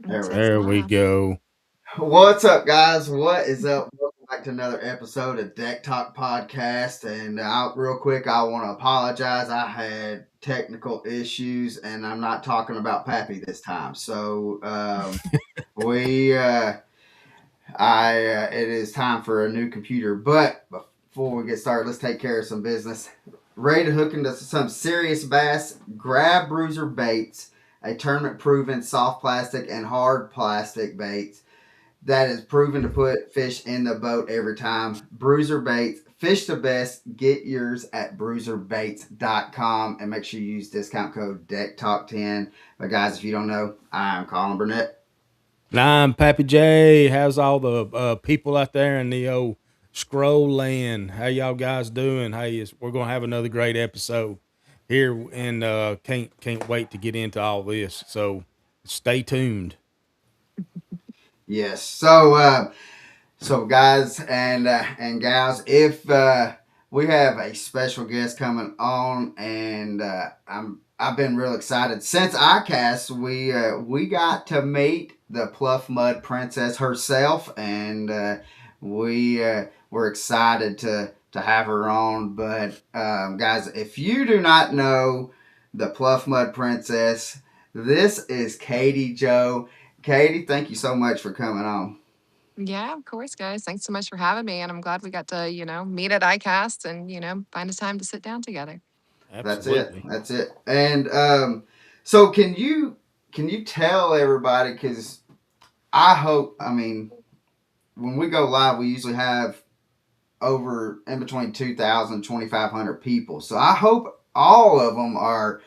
There we There we Live. go. What's up, guys? What is up? Welcome back to another episode of Deck Talk Podcast. And real quick, I want to apologize. I had technical issues, and I'm not talking about Pappy this time. So we, it is time for a new computer. But before we get started, let's take care of some business. Ready to hook into some serious bass? Grab Bruiser baits, a tournament-proven soft plastic and hard plastic baits that is proven to put fish in the boat every time. Bruiser Baits, fish the best. Get yours at bruiserbaits.com and make sure you use discount code DECKTALK10. But guys, if you don't know, I'm Colin Burnett. And I'm Pappy J. How's all the people out there in the old scroll land? How y'all guys doing? Hey, we're gonna have another great episode here, and can't wait to get into all this. So stay tuned. Yes. So guys and gals, if we have a special guest coming on, and I've been real excited since I cast. We got to meet the Pluff Mud Princess herself, and we're excited to have her on. But guys, if you do not know the Pluff Mud Princess, this is Katie Joe. Katie, thank you so much for coming on. Yeah, of course, guys. Thanks so much for having me. And I'm glad we got to, meet at ICAST and, find a time to sit down together. That's it. Absolutely. That's it. And so can you tell everybody? Because I hope. I mean, when we go live, we usually have over in between 2,000 2,500 people. So I hope all of them are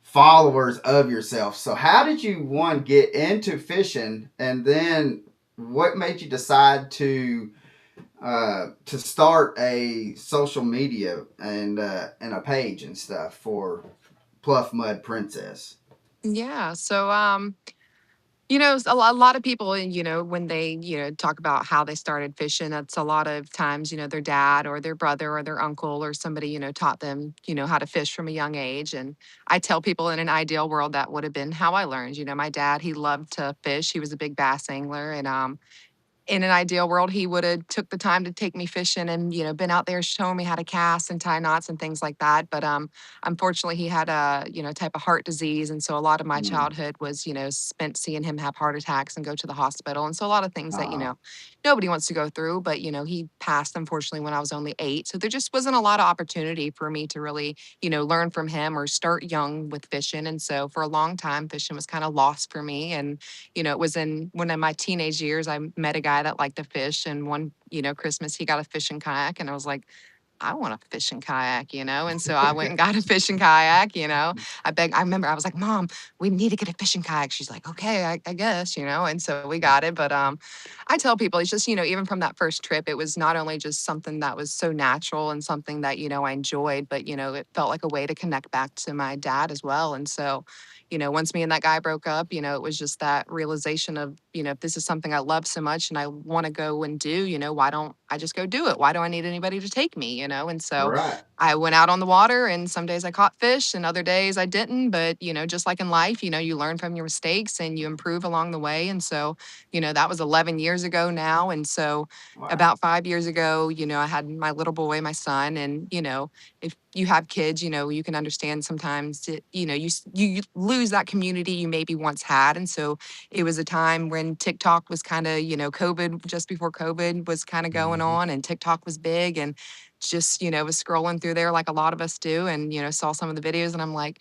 followers of yourself. So how did you one get into fishing, and then what made you decide to start a social media and a page and stuff for Pluff Mud Princess? Yeah. A lot of people, and when they, talk about how they started fishing, that's a lot of times, their dad or their brother or their uncle or somebody, taught them, how to fish from a young age. And I tell people in an ideal world that would have been how I learned. My dad, he loved to fish. He was a big bass angler, and in an ideal world, he would have took the time to take me fishing and, been out there showing me how to cast and tie knots and things like that. But unfortunately, he had a, type of heart disease. And so a lot of my Mm. childhood was, spent seeing him have heart attacks and go to the hospital. And so a lot of things that, Uh, nobody wants to go through. But, he passed, unfortunately, when I was only 8. So there just wasn't a lot of opportunity for me to really, learn from him or start young with fishing. And so for a long time, fishing was kind of lost for me. And it was in one of my teenage years, I met a guy that liked to fish. And one, Christmas, he got a fishing kayak. And I was like, I want a fishing kayak, And so I went and got a fishing kayak. I remember I was like, Mom, we need to get a fishing kayak. She's like, okay, I guess. And so we got it. But I tell people it's just, even from that first trip, it was not only just something that was so natural and something that, I enjoyed, but, it felt like a way to connect back to my dad as well. And so, once me and that guy broke up, it was just that realization of, if this is something I love so much and I want to go and do, why don't I just go do it? Why do I need anybody to take me? And so right. I went out on the water, and some days I caught fish and other days I didn't. But, just like in life, you learn from your mistakes and you improve along the way. And so, that was 11 years ago now. And so Wow. about 5 years ago, I had my little boy, my son, and, if you have kids, you can understand sometimes, you lose that community you maybe once had. And so it was a time when TikTok was kind of, COVID, just before COVID was kind of going Mhm. on, and TikTok was big, and just, was scrolling through there like a lot of us do, and, saw some of the videos, and I'm like,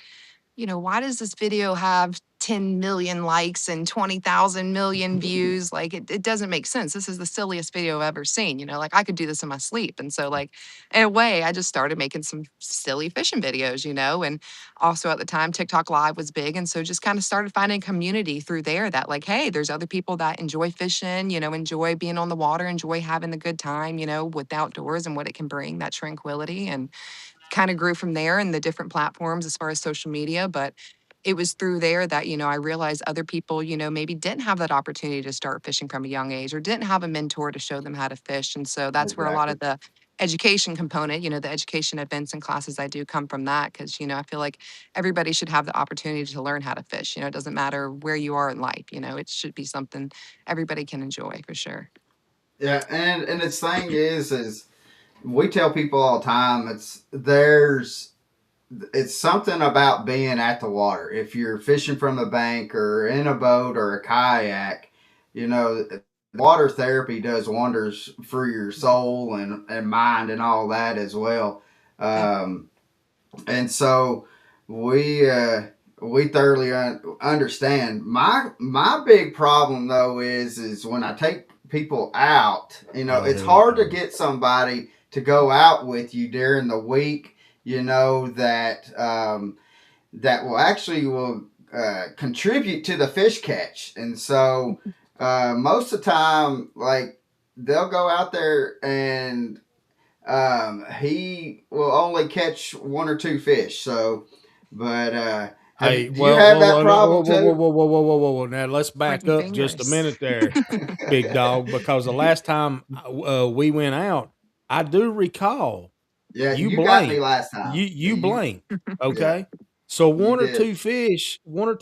why does this video have 10 million likes and 20,000 million views? Like, it doesn't make sense. This is the silliest video I've ever seen. Like I could do this in my sleep. And so, like, in a way, I just started making some silly fishing videos. And also at the time, TikTok Live was big. And so just kind of started finding community through there that, like, hey, there's other people that enjoy fishing, enjoy being on the water, enjoy having the good time, with the outdoors and what it can bring, that tranquility. And kind of grew from there in the different platforms as far as social media. But it was through there that, I realized other people, maybe didn't have that opportunity to start fishing from a young age or didn't have a mentor to show them how to fish. And so that's where a lot Exactly. of the education component, the education events and classes I do come from that because, I feel like everybody should have the opportunity to learn how to fish. It doesn't matter where you are in life, it should be something everybody can enjoy for sure. Yeah, and its thing is we tell people all the time it's something about being at the water. If you're fishing from the bank or in a boat or a kayak, water therapy does wonders for your soul and mind and all that as well. Um, and so we we thoroughly understand. My big problem though is when I take people out. Oh, It's here we hard to go. get somebody to go out with you during the week. That will contribute to the fish catch, and so most of the time, like they'll go out there and he will only catch one or two fish. So, but Hey, do you well, have whoa, that whoa, whoa, problem whoa, whoa, too? whoa, whoa, whoa, whoa, whoa, whoa. Now let's back Pointing up just a fingers. minute there, big dog, because the last time we went out, I do recall Yeah, you you got me blanked. last time. You blanked. Yeah, Okay. So you did. one or two fish, 1 or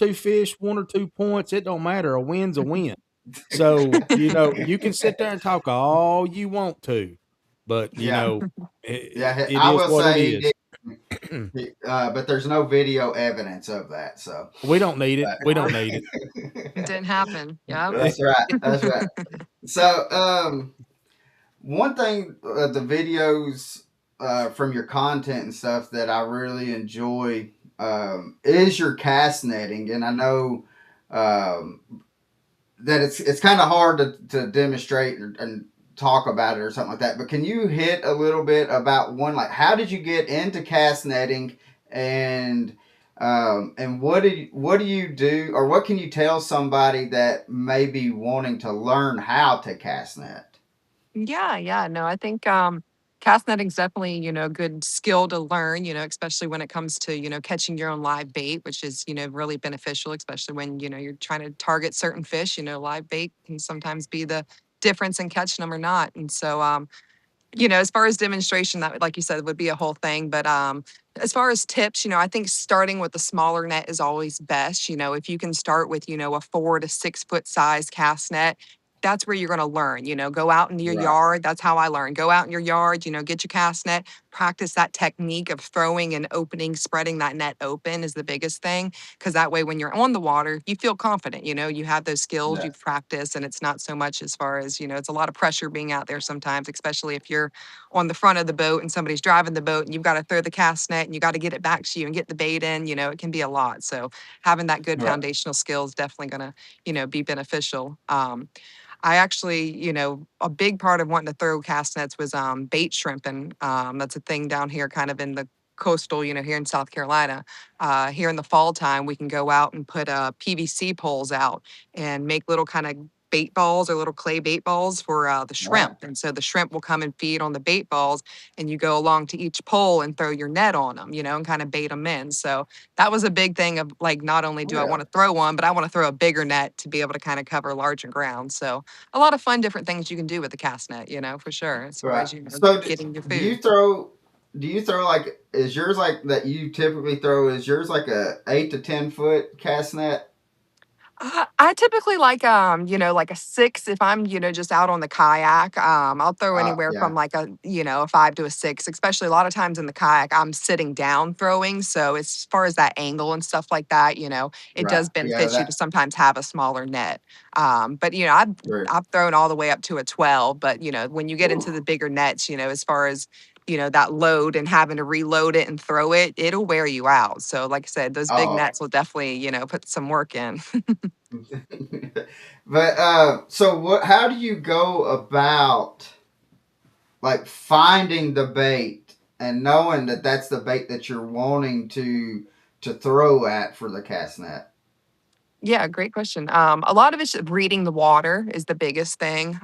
2 points. It don't matter. A win's a win. So you can sit there and talk all you want to, but Yeah, yeah. it I is will what it say he did, is. but there's no video evidence of that. So, We don't need it. We Yeah, don't need it. it didn't happen. Yep. that's right. That's right. So, one thing, the videos from your content and stuff that I really enjoy is your cast netting, and I know um, that it's kind of hard to demonstrate and talk about it or something like that. But can you hit a little bit about one, like how did you get into cast netting, and what do you do, or what can you tell somebody that may be wanting to learn how to cast net? Yeah, yeah. No, I think cast netting's definitely, a good skill to learn, especially when it comes to, catching your own live bait, which is, really beneficial, especially when, you're trying to target certain fish. Live bait can sometimes be the difference in catching them or not. And so as far as demonstration, that like you said, would be a whole thing. But as far as tips, I think starting with a smaller net is always best. If you can start with, a 4 to 6 foot size cast net, that's where you're going to learn. Go out in your Right. yard. That's how I learned. Go out in your yard, get your cast net, practice that technique of throwing and opening, spreading that net open is the biggest thing. Because that way, when you're on the water, you feel confident. You have those skills, Yeah. you've practiced, and it's not so much as far as, it's a lot of pressure being out there sometimes, especially if you're on the front of the boat and somebody's driving the boat and you've got to throw the cast net and you got to get it back to you and get the bait in, it can be a lot. So having that good Right. foundational skill is definitely going to, be beneficial. I actually, a big part of wanting to throw cast nets was bait shrimping. That's a thing down here, kind of in the coastal, here in South Carolina. Here in the fall time, we can go out and put PVC poles out and make little kind of bait balls or little clay bait balls for the Right. shrimp. And so the shrimp will come and feed on the bait balls, and you go along to each pole and throw your net on them, and kind of bait them in. So that was a big thing of like, not only Oh, do I yeah. want to throw one, but I want to throw a bigger net to be able to kind of cover larger ground. So a lot of fun different things you can do with the cast net, for sure, as far Right. as, So getting your do you food. throw? Do you throw like? Is yours like that? You typically throw? Is yours like a 8 to 10 foot cast net? I typically like like a 6 if I'm, just out on the kayak. I'll throw anywhere Yeah. from like a 5 to a 6, especially a lot of times in the kayak, I'm sitting down throwing. So as far as that angle and stuff like that, it Right. does Yeah. benefit you to That. sometimes have a smaller net. But True. I've thrown all the way up to a 12. But when you get into Ooh. the bigger nets, as far as that load and having to reload it and throw it, it'll wear you out. So like I said, those big Oh. nets will definitely, put some work in. But so what? How do you go about like finding the bait and knowing that that's the bait that you're wanting to throw at for the cast net? Yeah, great question. A lot of it's reading the water is the biggest thing.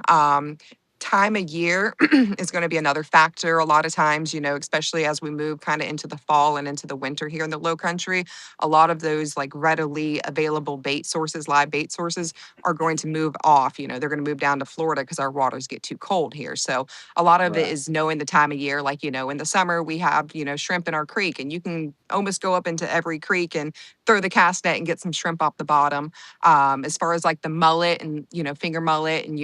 time of year is going to be another factor. A lot of times, especially as we move kind of into the fall and into the winter here in the low country, a lot of those like readily available bait sources, live bait sources, are going to move off. They're going to move down to Florida because our waters get too cold here. So a lot of it Right. is knowing the time of year. Like, in the summer, we have, shrimp in our creek, and you can almost go up into every creek and throw the cast net and get some shrimp off the bottom. As far as like the mullet and, finger mullet and,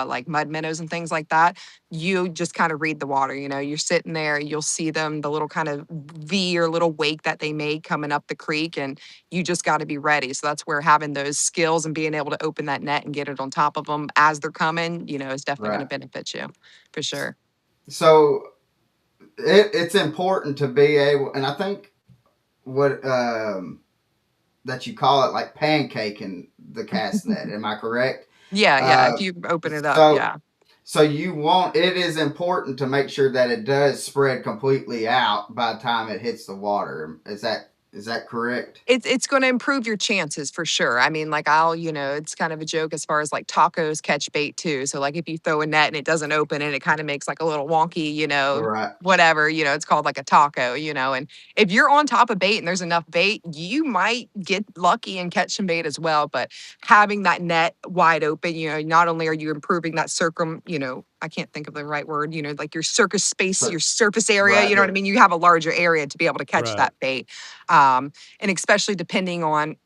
like mud minnows and things like that, you just kind of read the water. You're sitting there, you'll see them, the little kind of V or little wake that they make coming up the creek, and you just got to be ready. So that's where having those skills and being able to open that net and get it on top of them as they're coming, is definitely going to Right. benefit you for sure. So it's important to be able, and I think what that you call it like pancaking the cast net. Am I correct? Yeah, yeah. Uh, If you open it up, so yeah. so you want it is important to make sure that it does spread completely out by the time it hits the water. Is that correct? It's gonna improve your chances for sure. I mean, like, it's kind of a joke as far as, like, tacos catch bait too. So, like, if you throw a net and it doesn't open and it kinda makes, like, a little wonky, Right. whatever, it's called, like, a taco, and if you're on top of bait and there's enough bait, you might get lucky and catch some bait as well, but having that net wide open, not only are you improving that I can't think of the right word, like, your circus space, So your surface area, right. you know what I mean? You have a larger area to be able to catch Right. that bait. And especially depending on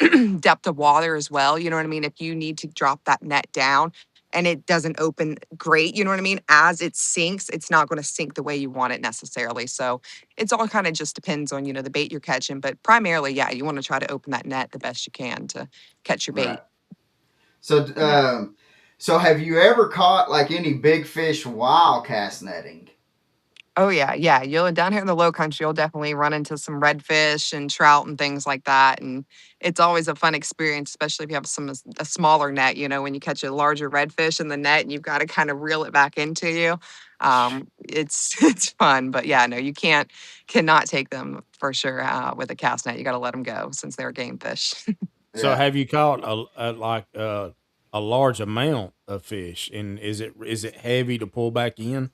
depth of water as well. You know what I mean? If you need to drop that net down and it doesn't open great, you know what I mean? As it sinks, it's not going to sink the way you want it necessarily. So it's all kind of just depends on, the bait you're catching. But primarily, yeah, you want to try to open that net the best you can to catch your Right. bait. So Yeah. so have you ever caught like any big fish while cast netting? Oh yeah, yeah. You'll down here in the low country, you'll definitely run into some redfish and trout and things like that. And it's always a fun experience, especially if you have a smaller net, when you catch a larger redfish in the net and you've got to kind of reel it back into you. It's it's fun. But yeah, no, you cannot take them for sure with a cast net. You gotta let them go since they're game fish. So Yeah. have you caught a large amount of fish, and is it heavy to pull back in?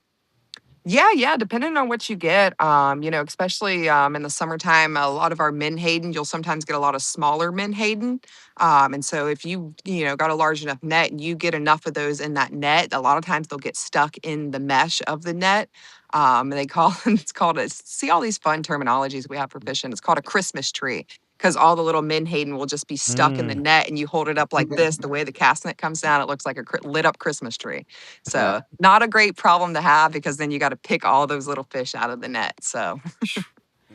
Yeah, yeah, depending on what you get, especially in the summertime, a lot of our menhaden, you'll sometimes get a lot of smaller menhaden. And so if got a large enough net and you get enough of those in that net, a lot of times they'll get stuck in the mesh of the net. And they call it's called a see all these fun terminologies we have for fishing. It's called a Christmas tree because all the little menhaden will just be stuck in the Mm, net and you hold it up like this. The way the cast net comes down, it looks like a lit up Christmas tree. Yeah. So, not a great problem to have because then you gotta pick all those little fish out of the net, so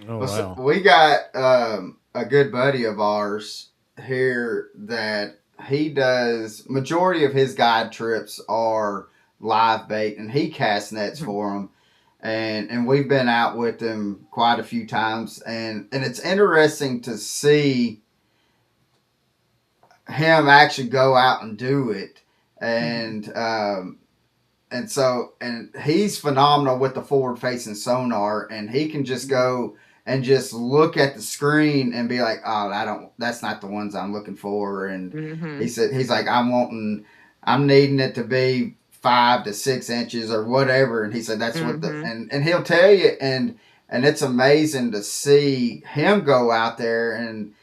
oh Well, so wow. we got a good buddy of ours here that he does majority of his guide trips are live bait, and he cast nets Mhm, for them. And we've been out with him quite a few times, and it's interesting to see him actually go out and do it. mhm, And he's phenomenal with the forward facing sonar, and he can just mhm, go and just look at the screen and be like, oh, I don't that's not the ones I'm looking for. And mhm, he's like, I'm needing it to be 5 to 6 inches or whatever. And he said that's what the mhm, and he'll tell you. And it's amazing to see him go out there. And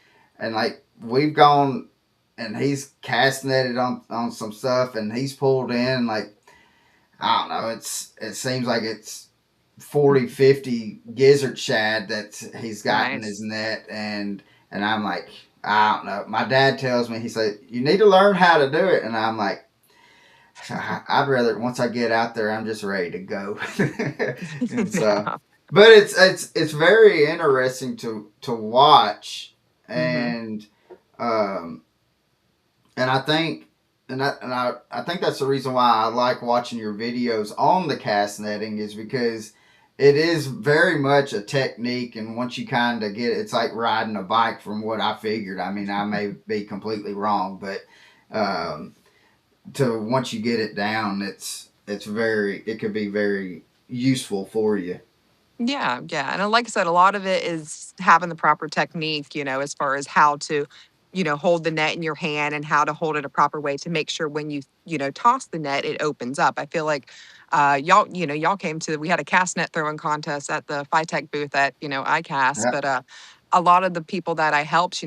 like we've gone, and he's cast netted on some stuff, and he's pulled in like, I don't know. It seems like it's 40, mhm. 50 gizzard shad that he's got in his Nice. net, and I'm like, I don't know. My dad tells me, he said you need to learn how to do it, and I'm like, I'd rather once I get out there, I'm just ready to go. And so, Yeah. but it's very interesting to watch, Mhm, and um and I think and I think that's the reason why I like watching your videos on the cast netting is because it is very much a technique, and once you kind of get it, it's like riding a bike from what I figured. I mean, I may be completely wrong, but um, to once you get it down, it could be very useful for you. yeah, yeah, and like I said, a lot of it is having the proper technique, as far as how to hold the net in your hand and how to hold it a proper way to make sure when you toss the net, it opens up. I feel like y'all came to, we had a cast net throwing contest at the FiTech booth at, ICAST, Yeah. but a lot of the people that I helped,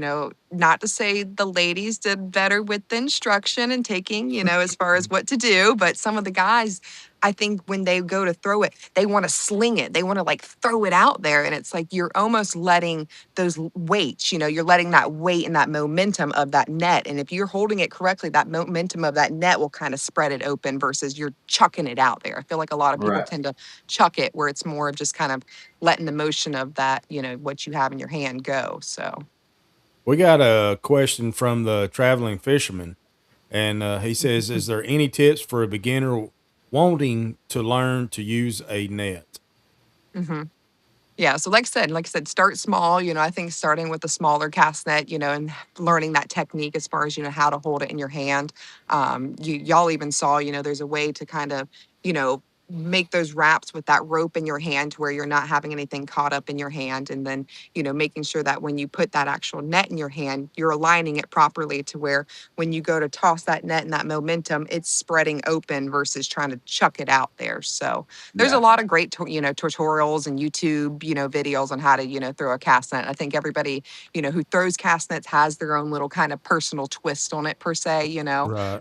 not to say the ladies did better with the instruction and taking, as far as what to do, but some of the guys, I think when they go to throw it, they want to sling it. They want to like throw it out there. And it's like you're almost letting those weights, you're letting that weight and that momentum of that net. And if you're holding it correctly, that momentum of that net will kind of spread it open versus you're chucking it out there. I feel like a lot of people Right. tend to chuck it where it's more of just kind of letting the motion of that, what you have in your hand go. So, We got a question from the traveling fisherman, and he says, "Is there any tips for a beginner wanting to learn to use a net?" mhm. Yeah, so like I said, start small. I think starting with a smaller cast net, and learning that technique as far as how to hold it in your hand. Y'all even saw, there's a way to kind of, you know, make those wraps with that rope in your hand to where you're not having anything caught up in your hand, and then making sure that when you put that actual net in your hand, you're aligning it properly to where when you go to toss that net and that momentum, it's spreading open versus trying to chuck it out there. So there's a Yeah. lot of great, tutorials and YouTube, videos on how to, throw a cast net. I think everybody, who throws cast nets has their own little kind of personal twist on it per se. Right.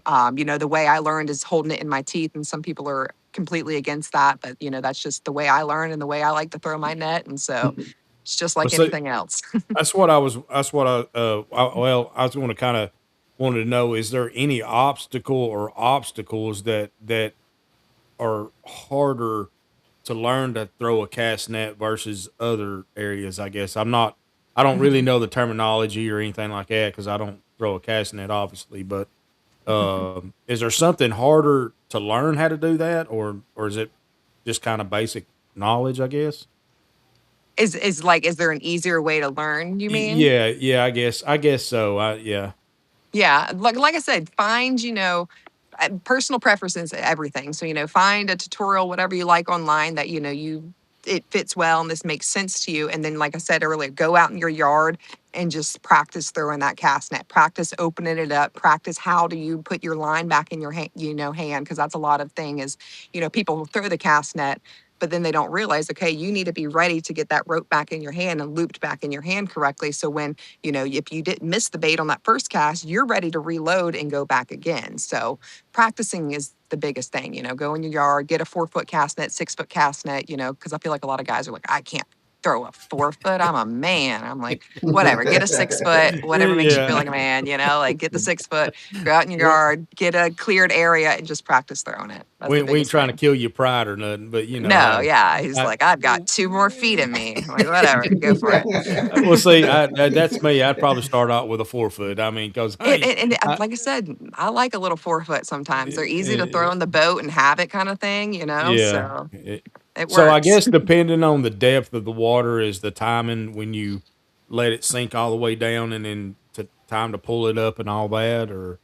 The way I learned is holding it in my teeth, and some people are completely against that, but that's just the way I learned and the way I like to throw my net. And so it's just Well, like see, anything else. that's what I was. That's what well, I was going to kind of wanted to know: is there any obstacle or obstacles that are harder to learn to throw a cast net versus other areas? I guess I'm not. I don't really know the terminology or anything like that because I don't throw a cast net, obviously. But is there something harder to learn how to do that, or is it just kind of basic knowledge? I guess. Is there an easier way to learn, you mean? Yeah, yeah. I guess so. Yeah. Yeah, like I said, find, personal preferences, everything. So, find a tutorial, whatever you like online that, it fits well and this makes sense to you. And then, like I said earlier, go out in your yard and just practice throwing that cast net. Practice opening it up. Practice how do you put your line back in your hand, because that's a lot of thing is, people will throw the cast net, but then they don't realize, okay, you need to be ready to get that rope back in your hand and looped back in your hand correctly. So when if you didn't miss the bait on that first cast, you're ready to reload and go back again. So practicing is the biggest thing. Go in your yard, get a 4 foot cast net, 6 foot cast net, because I feel like a lot of guys are like, I can't throw a 4 foot. I'm a man. I'm like, whatever, get a 6 foot, whatever makes you feel Yeah. like a man, like get the 6 foot, go out in your we, yard, get a cleared area and just practice throwing it. That's the we ain't biggest trying to thing. kill your pride or nothing, but No, hey, yeah. He's I, like, I've got 2 more feet in me. I'm like, whatever, go for it. well, see, that's me. I'd probably start out with a 4 foot. I mean, because It, hey, and, and I, like I said, I like a little 4 foot sometimes. They're easy to eh, throw in the boat and have it kind of thing, yeah. so it So I works. guess depending on the depth of the water is the timing when you let it sink all the way down and then to time to pull it up and all that, or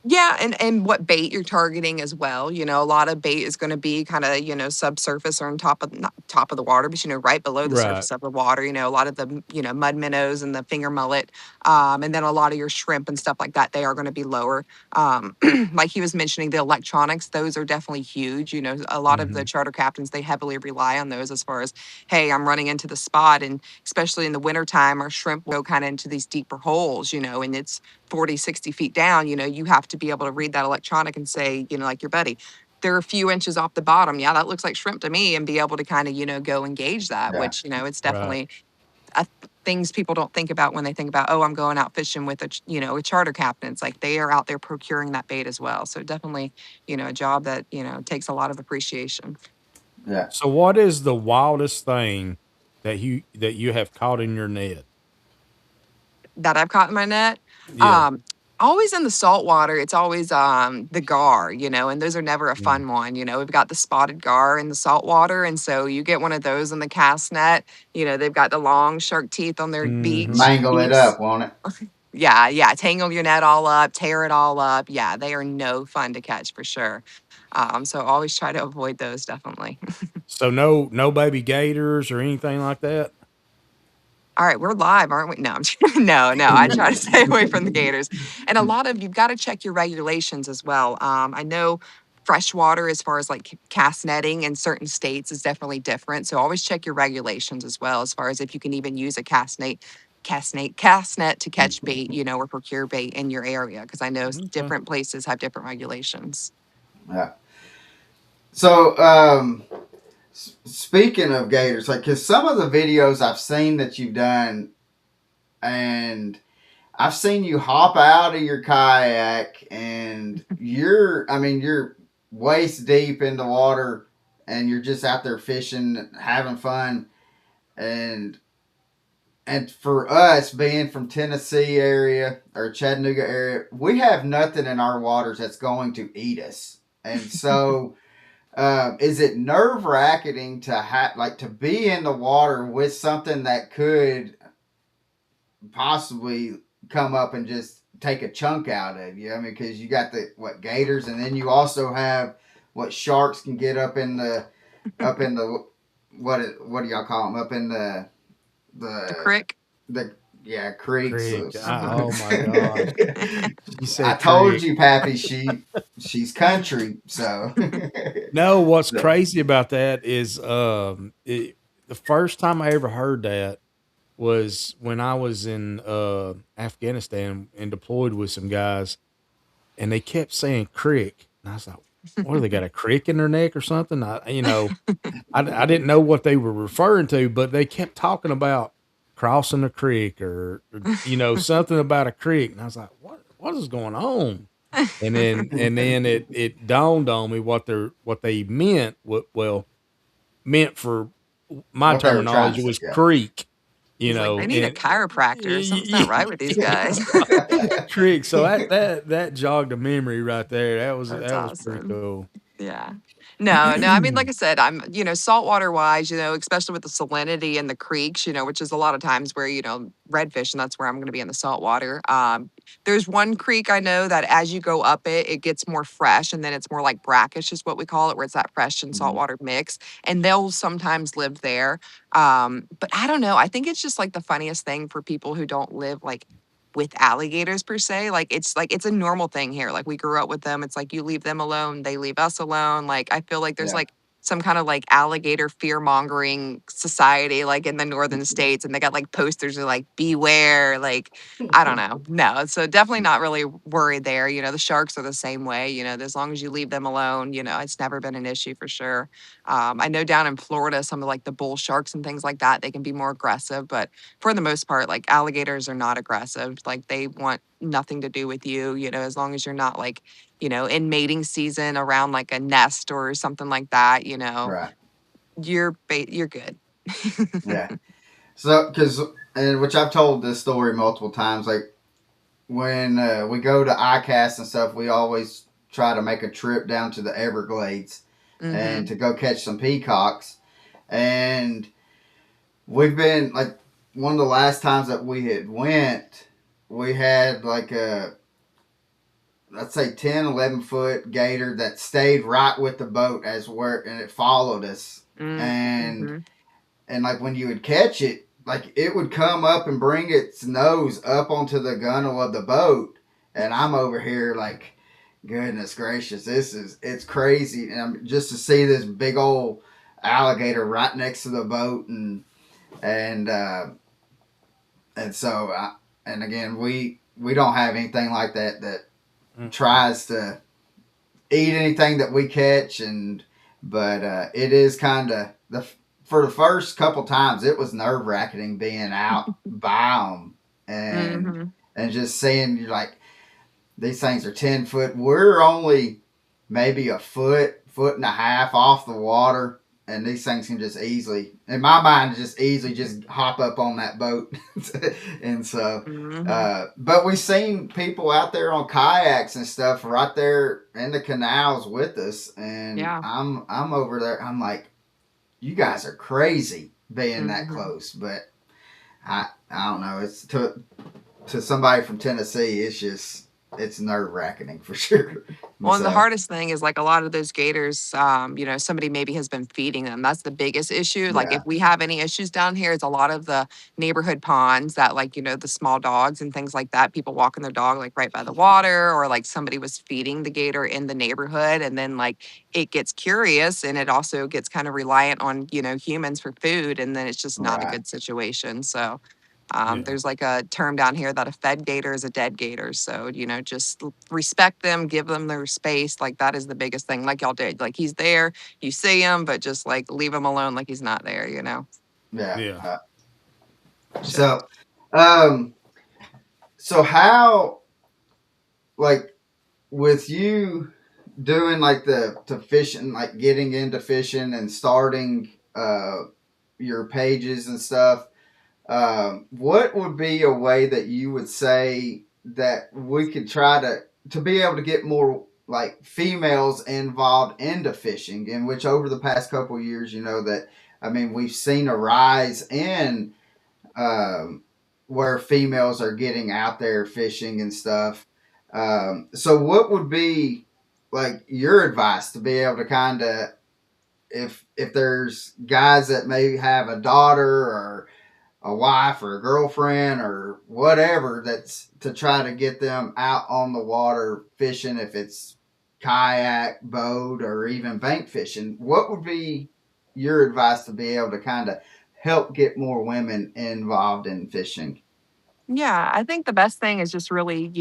Yeah, and what bait you're targeting as well. A lot of bait is going to be kind of, subsurface or on top of, not top of the water, but right below the right. surface of the water. A lot of the, mud minnows and the finger mullet, and then a lot of your shrimp and stuff like that, they are going to be lower. Like he was mentioning, the electronics, those are definitely huge. A lot of the Hmm. charter captains, they heavily rely on those as far as, hey, I'm running into the spot, and especially in the wintertime, our shrimp will go kind of into these deeper holes, and it's 40, 60 feet down, you have to be able to read that electronic and say, like your buddy, they're a few inches off the bottom. Yeah, that looks like shrimp to me, and be able to kind of, go engage that, Yeah. which, it's Right. definitely things people don't think about when they think about, oh, I'm going out fishing with a charter captain. It's like they are out there procuring that bait as well. So definitely, a job that, takes a lot of appreciation Yeah. So what is the wildest thing that you have caught in your net? that I've caught in my net. Yeah. Um, Always in the saltwater, it's always the gar, and those are never a Mm. fun one. We've got the spotted gar in the saltwater, and so you get one of those in the cast net. They've got the long shark teeth on their Mhm. Mangle it beaks. up, won't it? Yeah, yeah, tangle your net all up, tear it all up. Yeah, they are no fun to catch for sure. So always try to avoid those definitely. So no baby gators or anything like that? All right, we're live, aren't we? No, I'm no, no. I try to stay away from the gators. And a lot of you've got to check your regulations as well. I know freshwater, as far as like cast netting in certain states, is definitely different. So always check your regulations as well, as far as if you can even use a cast net to catch bait, or procure bait in your area, because I know Okay. different places have different regulations. Yeah. So, speaking of gators, like, cause some of the videos I've seen that you've done, and I've seen you hop out of your kayak, and you're waist deep in the water, and you're just out there fishing, having fun, and for us being from Tennessee area or Chattanooga area, we have nothing in our waters that's going to eat us, and so. Is it nerve wracking to like to be in the water with something that could possibly come up and just take a chunk out of you? I mean, because you got the what gators, and then you also have what sharks can get up in the what do y'all call them, up in The the crick. the yeah, creeks. Crick. Uh-huh. Oh my gosh. She I said told crick. you, Pappy. She's country, so No, what's so, crazy about that is the first time I ever heard that was when I was in Afghanistan and deployed with some guys, and they kept saying crick. And I was like, what, do they got a crick in their neck or something? I didn't know what they were referring to, but they kept talking about crossing a creek or something about a creek. And I was like, what is going on? And then it dawned on me what they meant. Meant for my what they were trying terminology to say, was yeah. creek, He's like, they need a and chiropractor. Something's not right with these guys. creek. So that jogged a memory right there. That was That's that was pretty awesome. cool. Yeah. No, no. I mean, like I said, saltwater wise, especially with the salinity in the creeks, which is a lot of times where, redfish, and that's where I'm going to be in the saltwater. There's one creek I know that as you go up it, it gets more fresh and then it's more like brackish, is what we call it, where it's that fresh and Mhm. saltwater mix. And they'll sometimes live there. But I don't know. I think it's just like the funniest thing for people who don't live like with alligators per se. Like it's a normal thing here. Like we grew up with them. It's like you leave them alone, they leave us alone. Like I feel like there's Yeah. like some kind of like alligator fear mongering society like in the northern states, and they got like posters of like beware. Like I don't know. No, so definitely not really worried there. The sharks are the same way. As long as you leave them alone, it's never been an issue for sure. I know down in Florida, some of like the bull sharks and things like that, they can be more aggressive, but for the most part, like alligators are not aggressive. Like they want nothing to do with you, as long as you're not like, in mating season around like a nest or something like that, Right. you're good. Yeah. So, because, and which I've told this story multiple times, like when we go to ICAST and stuff, we always try to make a trip down to the Everglades and Mhm. to go catch some peacocks. And we've been like one of the last times that we had went, we had like a let's say 10, 11 foot gator that stayed right with the boat as where and it followed us. And Mhm. like when you would catch it, like it would come up and bring its nose up onto the gunnel of the boat, and I'm over here like, goodness gracious, it's crazy, and just to see this big old alligator right next to the boat, and and so and again we don't have anything like that Mm-mm. tries to eat anything that we catch, and but it is kind of the for the first couple times it was nerve wracking being out by them, Mhm. and just seeing you like these things are 10 foot. We're only maybe a foot and a half off the water, and these things can just easily, in my mind, just easily just hop up on that boat. And so, Mhm. but we've seen people out there on kayaks and stuff right there in the canals with us, and Yeah. I'm over there. I'm like, you guys are crazy being that Mhm. close, but I don't know. It's to somebody from Tennessee. It's just it's nerve wracking for sure. Well, and the So hardest thing is like a lot of those gators, somebody maybe has been feeding them. That's the biggest issue. Like yeah, if we have any issues down here, it's a lot of the neighborhood ponds that like, the small dogs and things like that. People walking their dog like right by the water, or like somebody was feeding the gator in the neighborhood. And then like it gets curious and it also gets kind of reliant on, humans for food. And then it's just not a right. good situation. So Yeah. there's like a term down here that a fed gator is a dead gator. So, just respect them, give them their space. Like that is the biggest thing. Like y'all did. Like he's there, you see him, but just like leave him alone like he's not there. Yeah. Yeah. Sure. So, um, so how like with you doing like the fishing, like getting into fishing and starting your pages and stuff, what would be a way that you would say that we could try to be able to get more like females involved into fishing? In which over the past couple of years, that I mean we've seen a rise in um, where females are getting out there fishing and stuff. So, what would be like your advice to be able to kind of, if there's guys that may have a daughter or a wife or a girlfriend or whatever, that's to try to get them out on the water fishing, if it's kayak, boat, or even bank fishing, what would be your advice to be able to kind of help get more women involved in fishing? Yeah, I think the best thing is just really,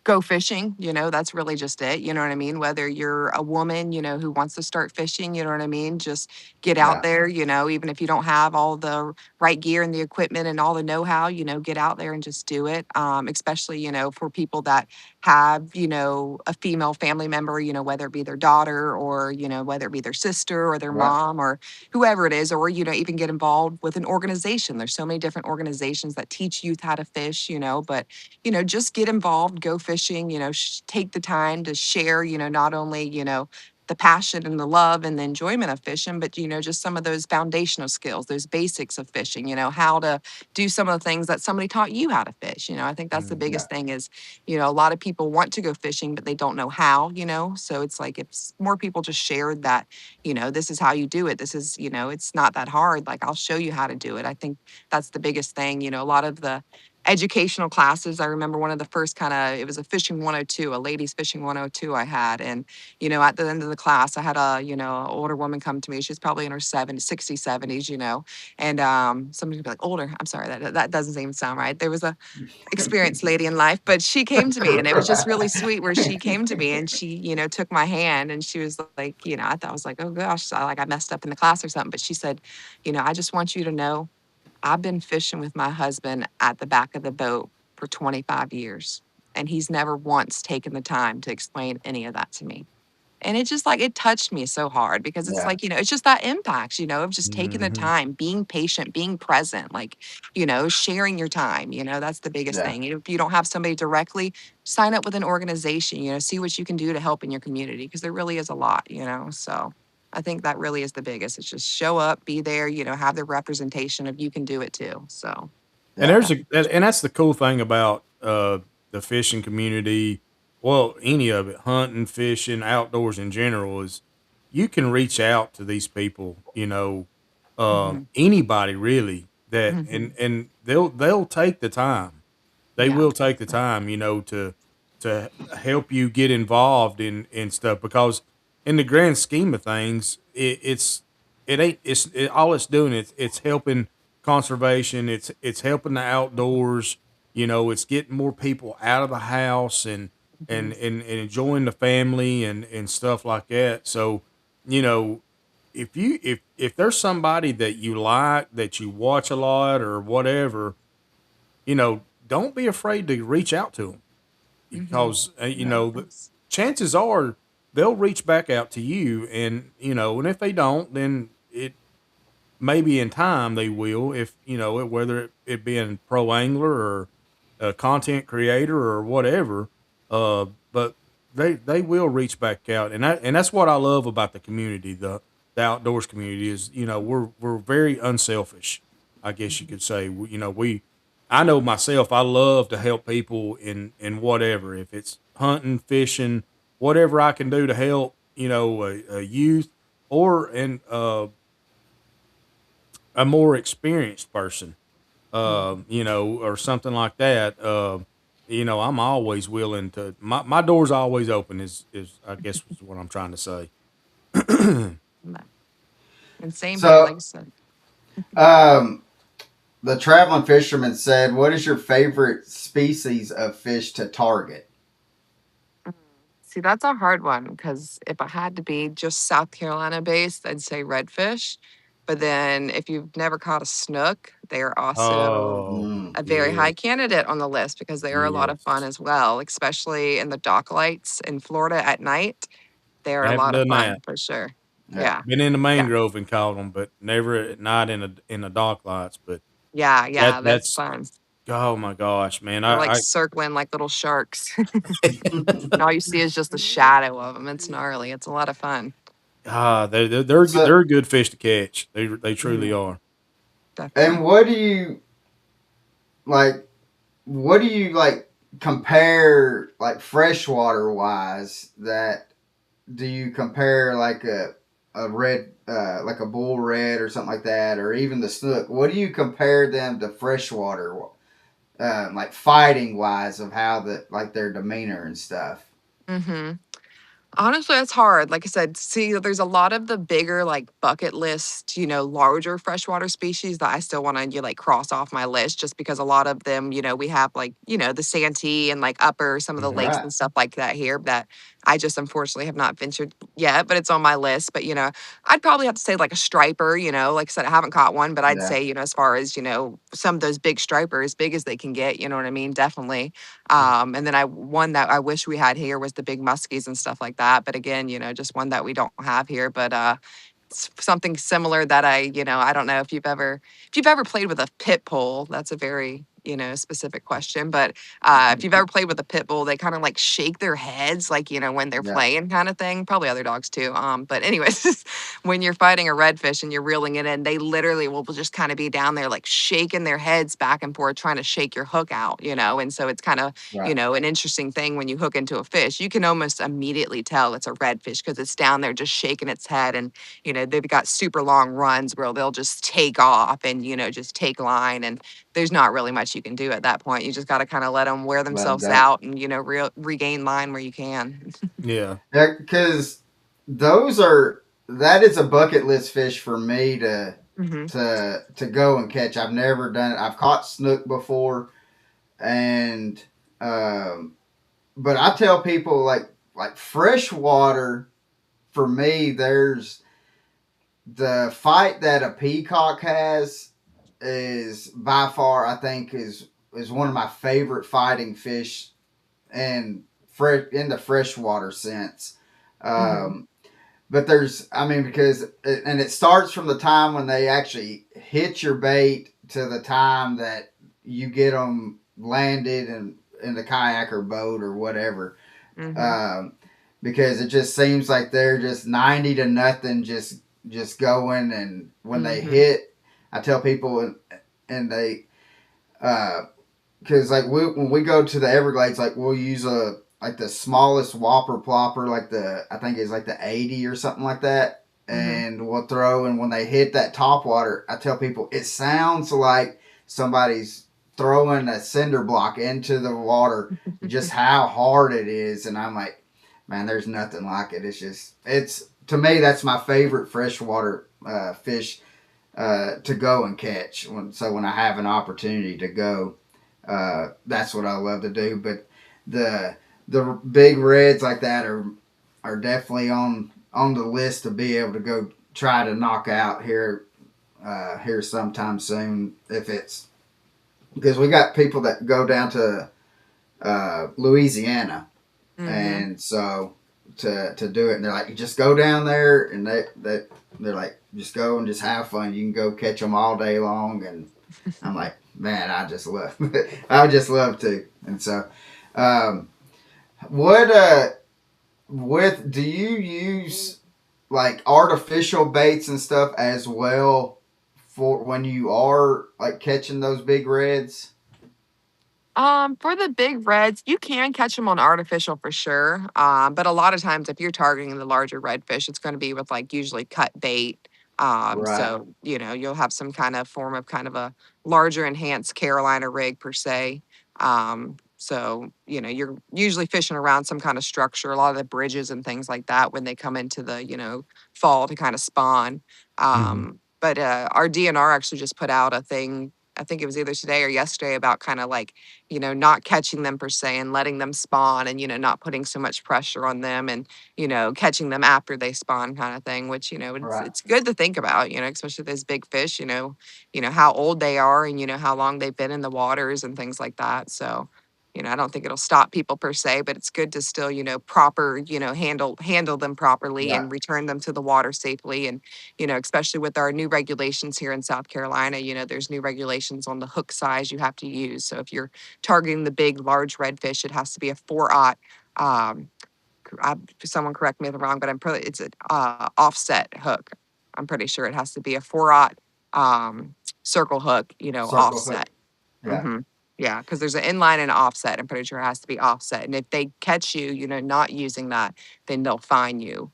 go fishing. That's really just it. You know what I mean? Whether you're a woman, who wants to start fishing, you know what I mean? Just get out Yeah, there, even if you don't have all the right gear and the equipment and all the know how, get out there and just do it. Especially, for people that have, a female family member, whether it be their daughter or, whether it be their sister or their right. mom or whoever it is, or, even get involved with an organization. There's so many different organizations that teach youth how to fish, but, just get involved, go fishing, take the time to share, not only, the passion and the love and the enjoyment of fishing, but, just some of those foundational skills, those basics of fishing, how to do some of the things that somebody taught you how to fish. I think that's the Mm. Yeah, biggest thing is, a lot of people want to go fishing, but they don't know how, so it's like if more people just shared that, this is how you do it. This is, it's not that hard. Like I'll show you how to do it. I think that's the biggest thing. A lot of the educational classes. I remember one of the first it was a fishing 102, a ladies fishing 102 I had. And, at the end of the class, I had a, older woman come to me. She's probably in her 70s, 60s, 70s, and somebody would be like, older. I'm sorry, that doesn't even sound right. There was a experienced lady in life, but she came to me and it was just really sweet where she came to me and she, took my hand and she was like, I thought I was like, oh gosh, I messed up in the class or something. But she said, I just want you to know I've been fishing with my husband at the back of the boat for 25 years. And he's never once taken the time to explain any of that to me. And it just like it touched me so hard because it's yeah, like, it's just that impact, of just taking the Mhm. time, being patient, being present, like, sharing your time, that's the biggest yeah, thing. If you don't have somebody directly, sign up with an organization, see what you can do to help in your community because there really is a lot, So I think that really is the biggest. It's just show up, be there, have the representation of you can do it too. So And yeah, and that's the cool thing about the fishing community. Well, any of it, hunting, fishing, outdoors in general, is you can reach out to these people. hmm Anybody really that, hmm and they'll take the time. They yeah. will take the time, to help you get involved in stuff because in the grand scheme of things, it ain't all it's doing. It's helping conservation. It's helping the outdoors. It's getting more people out of the house hmm and enjoying the family and stuff like that. So, you know, if there's somebody that you like that you watch a lot or whatever, don't be afraid to reach out to them hmm because yeah, the chances are they'll reach back out to you, and if they don't, then it maybe in time they will. If whether it being pro angler or a content creator or whatever, but they will reach back out, and that's what I love about the community, the outdoors community is we're very unselfish, I guess you could say. We I know myself, I love to help people in whatever, if it's hunting, fishing, whatever I can do to help, a youth or a more experienced person, or something like that. I'm always willing to. My door's always open. Is I guess is what I'm trying to say. But- And same here, like So, I said. um, the traveling fisherman said, "What is your favorite species of fish to target?" Mm. See, that's a hard one because if I had to be just South Carolina based, I'd say redfish. But then if you've never caught a snook, they are also Oh Mm, a very yeah, high candidate on the list because they are a lot of fun yes. as well, especially in the dock lights in Florida at night. They're I a haven't lot of done fun that. for sure. yeah. Yeah. Been in the Yeah. mangrove and caught them, but never at night in the dock lights. But Yeah. that Yeah. That's that's fun. oh my gosh, man! They're like I circling like little sharks. And all you see is just the shadow of them. It's gnarly. It's a lot of fun. they're So, a good fish to catch. They truly Mhm. are. and Definitely. what do you like? What do you like compare like freshwater wise? That do you compare like a red like a bull red or something like that, or even the snook? What do you compare them to freshwater? Like fighting wise of how the like their demeanor and stuff. Hmm. Honestly, it's hard. Like I said, see, there's a lot of the bigger, like bucket list, larger freshwater species that I still want to, like cross off my list just because a lot of them, we have like, the Santee and like upper some of the lakes Right. and stuff like that here that I just unfortunately have not ventured yet, but it's on my list. But, I'd probably have to say like a striper, like I said, I haven't caught one, but I'd Yeah. say, as far as, some of those big striper, as big as they can get, you know what I mean? Definitely. And then one that I wish we had here was the big muskies and stuff like that. But again, just one that we don't have here. But something similar that I don't know if you've ever played with a pit bull. That's a very specific question. But if you've ever played with a pit bull, they kind of like shake their heads like when they're Yeah. playing kind of thing. Probably other dogs too. But anyways, when you're fighting a redfish and you're reeling it in, they literally will just kind of be down there like shaking their heads back and forth, trying to shake your hook out. And so it's kind of, Right. an interesting thing when you hook into a fish. You can almost immediately tell it's a redfish because it's down there just shaking its head. And, they've got super long runs where they'll just take off and, just take line. And there's not really much you can do at that point. You just got to kind of let them wear Let them themselves go. out and, regain line where you can. Yeah. Yeah, because those are that is a bucket list fish for me Hmm. to go and catch. I've never done it. I've caught snook before, and um, but I tell people like freshwater for me. There's the fight that a peacock has is by far I think is one of my favorite fighting fish and in the freshwater sense. Hmm. Um, but there's, I mean, and it starts from the time when they actually hit your bait to the time that you get them landed and in the kayak or boat or whatever. Hmm. Um, because it just seems like they're just 90 to nothing, just going. And when they Hmm. hit, I tell people, and they, because like when we go to the Everglades, like we'll use a like the smallest whopper plopper, like I think it's like the 80 or something like that, Hmm. and we'll throw. And when they hit that top water, I tell people it sounds like somebody's throwing a cinder block into the water, just how hard it is. And I'm like, man, there's nothing like it. It's to me that's my favorite freshwater fish to go and catch. So when I have an opportunity to go, that's what I love to do. But the the big reds like that are definitely on the list to be able to go try to knock out here sometime soon if it's because we got people that go down to Louisiana Hmm. and so to do it and they're like you just go down there and they're like just go and just have fun you can go catch them all day long and I'm like man I just love I would just love to and so um, what with do you use like artificial baits and stuff as well for when you are like catching those big reds? For the big reds, you can catch them on artificial for sure. But a lot of times, if you're targeting the larger redfish, it's going to be with like usually cut bait. Right. So you'll have some kind of form of kind of a larger enhanced Carolina rig per se. So you're usually fishing around some kind of structure, a lot of the bridges and things like that when they come into the fall to kind of spawn. Hmm. But our DNR actually just put out a thing. I think it was either today or yesterday about kind of like not catching them per se and letting them spawn and, not putting so much pressure on them and, catching them after they spawn kind of thing, which, it's Right. it's good to think about, especially those big fish, how old they are and, how long they've been in the waters and things like that. So, I don't think it'll stop people per se, but it's good to still, proper, handle them properly Right. and return them to the water safely. And, especially with our new regulations here in South Carolina, there's new regulations on the hook size you have to use. So if you're targeting the big, large redfish, it has to be a 4/0. Um, Someone correct me if I'm wrong, but it's an offset hook. I'm pretty sure it has to be a 4/0 circle hook, Circle hook. offset. Yeah. Mhm. Yeah, because there's an inline and an offset. I'm pretty sure it has to be offset, and if they catch you, not using that, then they'll fine you.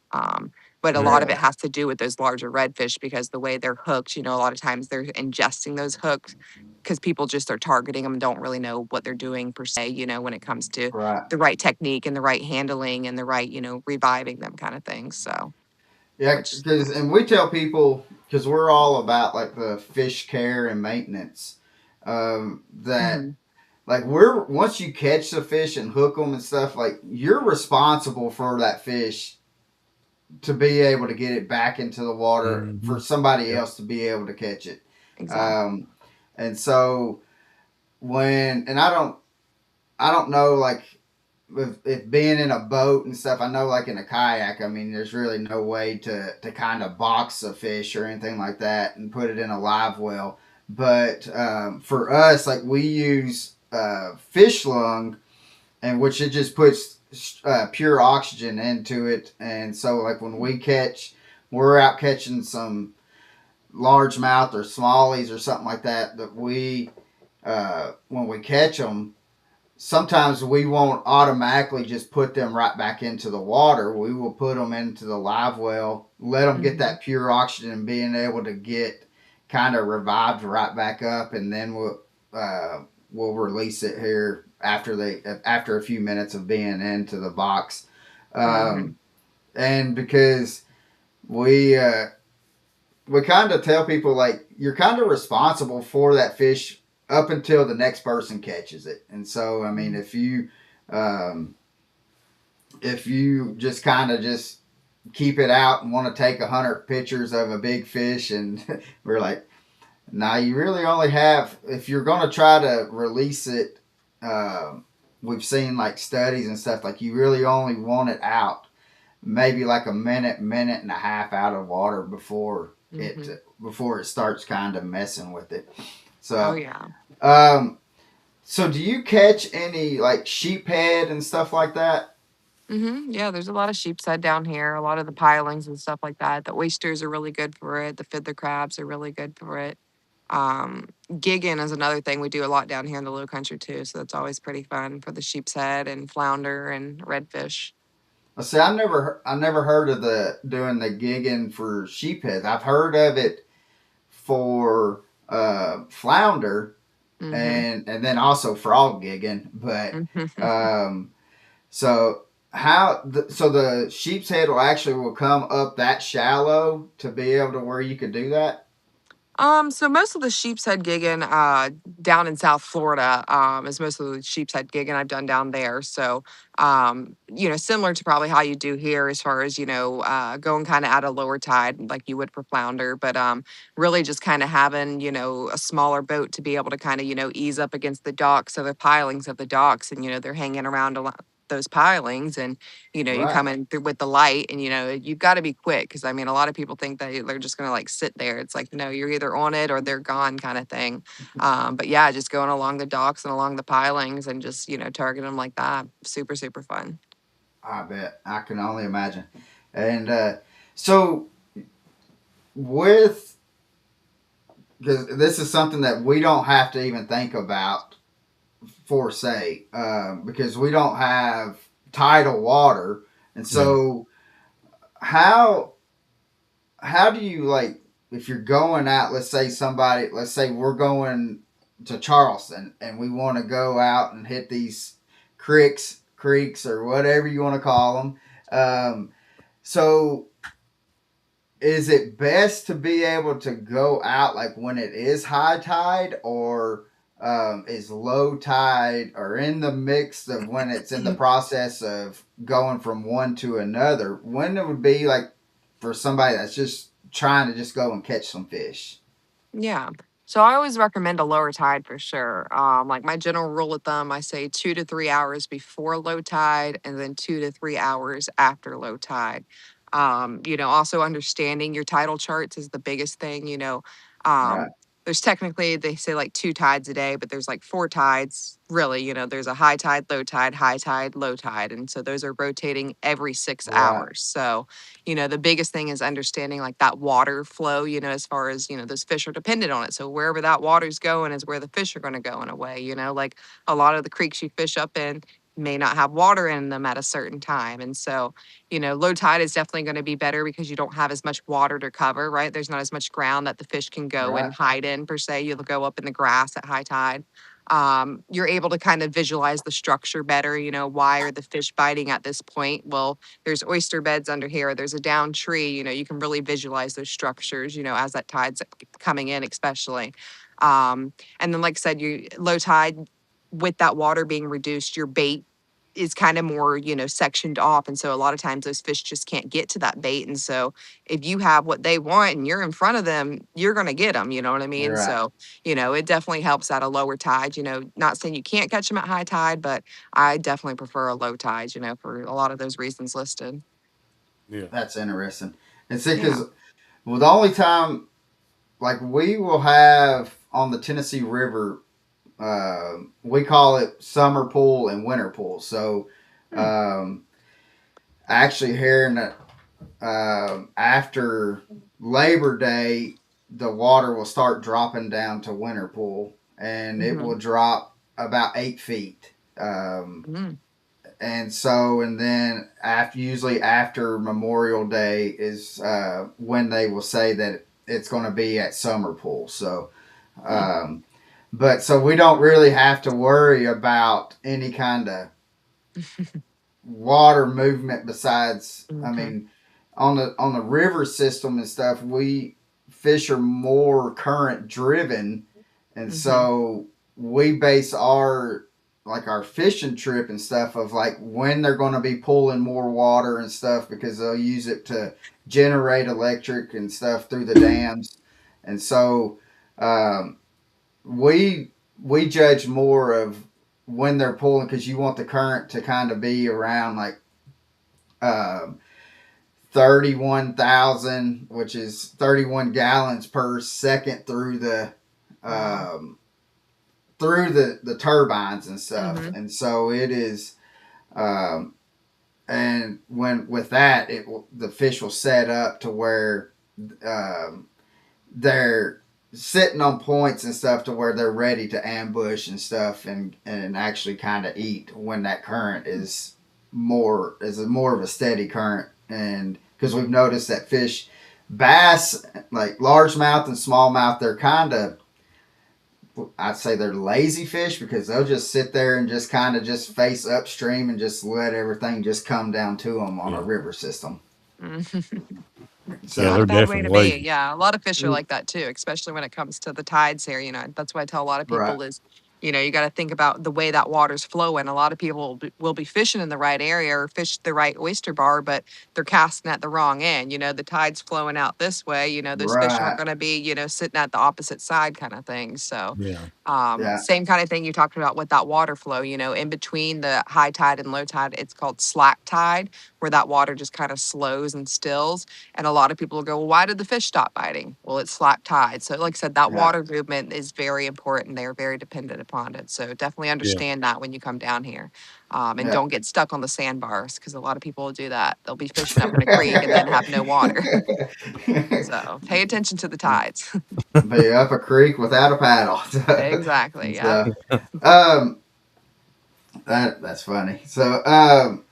But a lot of Really. it has to do with those larger redfish because the way they're hooked, a lot of times they're ingesting those hooks because people just are targeting them and don't really know what they're doing per se, when it comes to Right. the right technique and the right handling and the right, reviving them kind of things. So, Yeah, which because and we tell people because we're all about like the fish care and maintenance. That mhm, like we're once you catch the fish and hook them and stuff, like you're responsible for that fish to be able to get it back into the water for Hmm. somebody Yep. else to be able to catch it. exactly. Um, and so when and I don't know like if being in a boat and stuff, I know like in a kayak, I mean, there's really no way to kind of box a fish or anything like that and put it in a live well. But for us, like we use fish lung, and which it just puts pure oxygen into it. And so, like when we're out catching some largemouth or smallies or something like that. That we when we catch them, sometimes we won't automatically just put them right back into the water. We will put them into the live well, let them get Hmm. that pure oxygen and being able to get kind of revived right back up, and then we'll release it here after a few minutes of being into the box. Hmm. Um, and because we uh, we kind of tell people like you're kind of responsible for that fish up until the next person catches it. And so, I mean, um, if you just kind of just keep it out and want to take 100 pictures of a big fish, and we're like, now you really only have if you're going to try to release it. We've seen like studies and stuff like you really only want it out maybe like a minute and a half out of water it Hmm. before it starts kind of messing with it. Oh So, yeah. um, so do you catch any like sheephead and stuff like that? Yeah, there's a lot of sheep's head down here, a lot of the pilings and stuff like that. The oysters are really good for it. The fiddler crabs are really good for it. Um, Gigging is another thing we do a lot down here in the low country too. So that's always pretty fun for the sheep's head and flounder and redfish. I see. I never heard of the doing the gigging for sheephead. I've heard of it for flounder Mm-hmm. and then also frog gigging, but um, so so the sheep's head will come up that shallow to be able to where you could do that. So most of the sheep's head gigging down in South Florida is most of the sheep's head gigging I've done down there. So similar to probably how you do here as far as, going kind of at a lower tide like you would for flounder, but really just kind of having, a smaller boat to be able to kind of, ease up against the docks or the pilings of the docks and, they're hanging around a lot those pilings and you Right. come in through with the light and you've got to be quick because I mean a lot of people think that they're just going to like sit there. It's like no, you're either on it or they're gone kind of thing. But yeah, just going along the docks and along the pilings and just targeting them like that, super super fun. I bet. I can only imagine. And so with because this is something that we don't have to even think about foresight because we don't have tidal water, and Yeah. so how how do you like if you're going out? Let's say we're going to Charleston and we want to go out and hit these creeks or whatever you want to call them. So is it best to be able to go out like when it is high tide, or is low tide, or in the mix of when it's in the process of going from one to another? When it would be like for somebody that's just trying to just go and catch some fish? Yeah. So I always recommend a lower tide for sure. Like my general rule of thumb, I say 2 to 3 hours before low tide and then 2 to 3 hours after low tide. Also understanding your tidal charts is the biggest thing. Right, There's technically they say like two tides a day, but there's like four tides. Really, there's a high tide, low tide. And so those are rotating every six right, hours. So the biggest thing is understanding like that water flow, as far as, those fish are dependent on it. So wherever that water's going is where the fish are going to go in a way, like a lot of the creeks you fish up in may not have water in them at a certain time. And so, low tide is definitely going to be better because you don't have as much water to cover, right? There's not as much ground that the fish can go right, and hide in per se. You'll go up in the grass at high tide. You're able to kind of visualize the structure better. Why are the fish biting at this point? Well, there's oyster beds under here. There's a down tree. You can really visualize those structures, as that tide's coming in, especially. And then, like I said, you low tide with that water being reduced, your bait is kind of more, sectioned off. And so a lot of times those fish just can't get to that bait. And so if you have what they want and you're in front of them, you're going to get them. You know what I mean? right. So, it definitely helps at a lower tide. Not saying you can't catch them at high tide, but I definitely prefer a low tide, for a lot of those reasons listed. Yeah. That's interesting. And see, Yeah. because well, the only time like we will have on the Tennessee River, we call it summer pool and winter pool. So, Hmm. um, actually, here in the after Labor Day, the water will start dropping down to winter pool, and it Mhm. will drop about 8 feet. Mhm. And then usually after Memorial Day is when they will say that it's going to be at summer pool. So, Hmm. um, but so we don't really have to worry about any kind of water movement besides, I Okay. mean, on the river system and stuff, we fish are more current driven, and Mhm. so we base our fishing trip and stuff of like when they're going to be pulling more water and stuff because they'll use it to generate electric and stuff through the dams, and so um, we judge more of when they're pulling because you want the current to kind of be around like um, 31,000, which is 31 gallons per second Wow. um, through the turbines and stuff. Mhm. And so it is, um, and when with that, the fish will set up to where um, they're sitting on points and stuff to where they're ready to ambush and stuff and actually kind of eat when that current is more of a steady current. And because we've noticed that fish, bass, like largemouth and smallmouth, they're kind of, I'd say they're lazy fish because they'll just sit there and just kind of just face upstream and just let everything just come down to them on a Yeah. river system. Mhm. Yeah. Not So They're a bad way definitely to be. lazy. Yeah, a lot of fish are like that too, especially when it comes to the tides here. That's why I tell a lot of right, people is, you got to think about the way that water's flowing. A lot of people will be fishing in the right area or fish the right oyster bar, but they're casting at the wrong end. The tide's flowing out this way. Those fish aren't right, going to be, sitting at the opposite side kind of thing. So, Yeah. yeah, same kind of thing you talked about with that water flow. In between the high tide and low tide, it's called slack tide, where that water just kind of slows and stills. And a lot of people will go, well, why did the fish stop biting? Well, it's slack tide. So, like I said, that yeah, water movement is very important. They're very dependent upon it. So, definitely Yeah. understand that when you come down here. And yeah. don't get stuck on the sandbars because a lot of people will do that. They'll be fishing up in a creek and then have no water. So, pay attention to the tides. Be up a creek without a paddle. Exactly. Yeah. So, um, That's funny. So,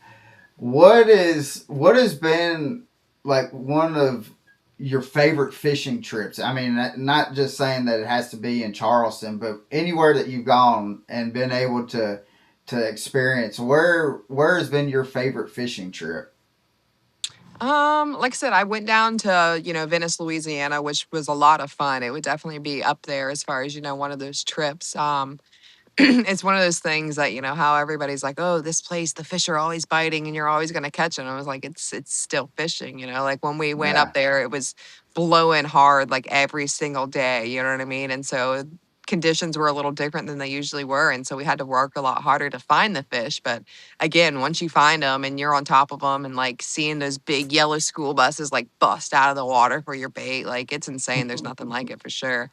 what has been like one of your favorite fishing trips? I mean, not just saying that it has to be in Charleston, but anywhere that you've gone and been able to experience. Where has been your favorite fishing trip? Like I said, I went down to, Venice, Louisiana, which was a lot of fun. It would definitely be up there as far as, one of those trips. It's one of those things that, how everybody's like, oh, this place, the fish are always biting and you're always going to catch them. I was like, it's still fishing, like when we went up Yeah. there, it was blowing hard like every single day, you know what I mean? And so conditions were a little different than they usually were. And so we had to work a lot harder to find the fish. But again, once you find them and you're on top of them and like seeing those big yellow school buses like bust out of the water for your bait, like it's insane. There's nothing like it for sure.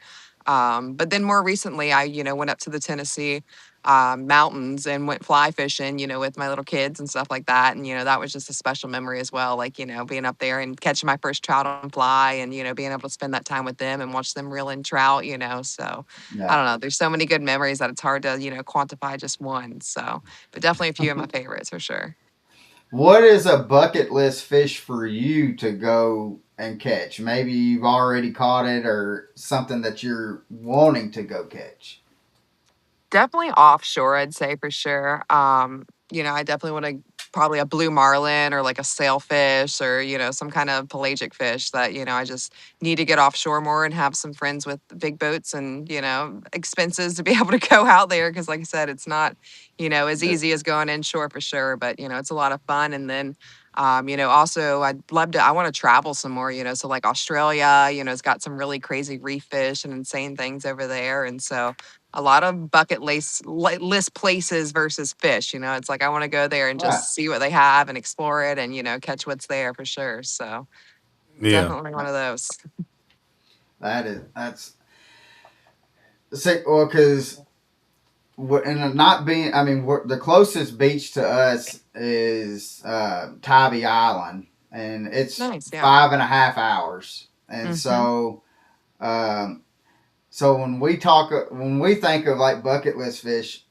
But then more recently, I, went up to the Tennessee mountains and went fly fishing, with my little kids and stuff like that. And, that was just a special memory as well. Like, being up there and catching my first trout on fly and, being able to spend that time with them and watch them reel in trout, So I Yeah. don't know. There's so many good memories that it's hard to, quantify just one. So, but definitely a few of my favorites for sure. What is a bucket list fish for you to go and catch? Maybe you've already caught it or something that you're wanting to go catch. Definitely offshore, I'd say for sure. I definitely want to probably a blue marlin or like a sailfish or, some kind of pelagic fish that, I just need to get offshore more and have some friends with big boats and, expenses to be able to go out there. Cause like I said, it's not, as The- easy as going inshore for sure, but, it's a lot of fun. And then, also I want to travel some more, so like Australia, it's got some really crazy reef fish and insane things over there. And so, a lot of list places versus fish. It's like I want to go there and Right. just see what they have and explore it and catch what's there for sure. So Yeah. definitely one of those. That's sick. Well, because and not being, I mean, the closest beach to us is Tybee Island, and it's Nice, yeah. 5.5 hours. And Hmm. um, so when we think of like bucket list fish,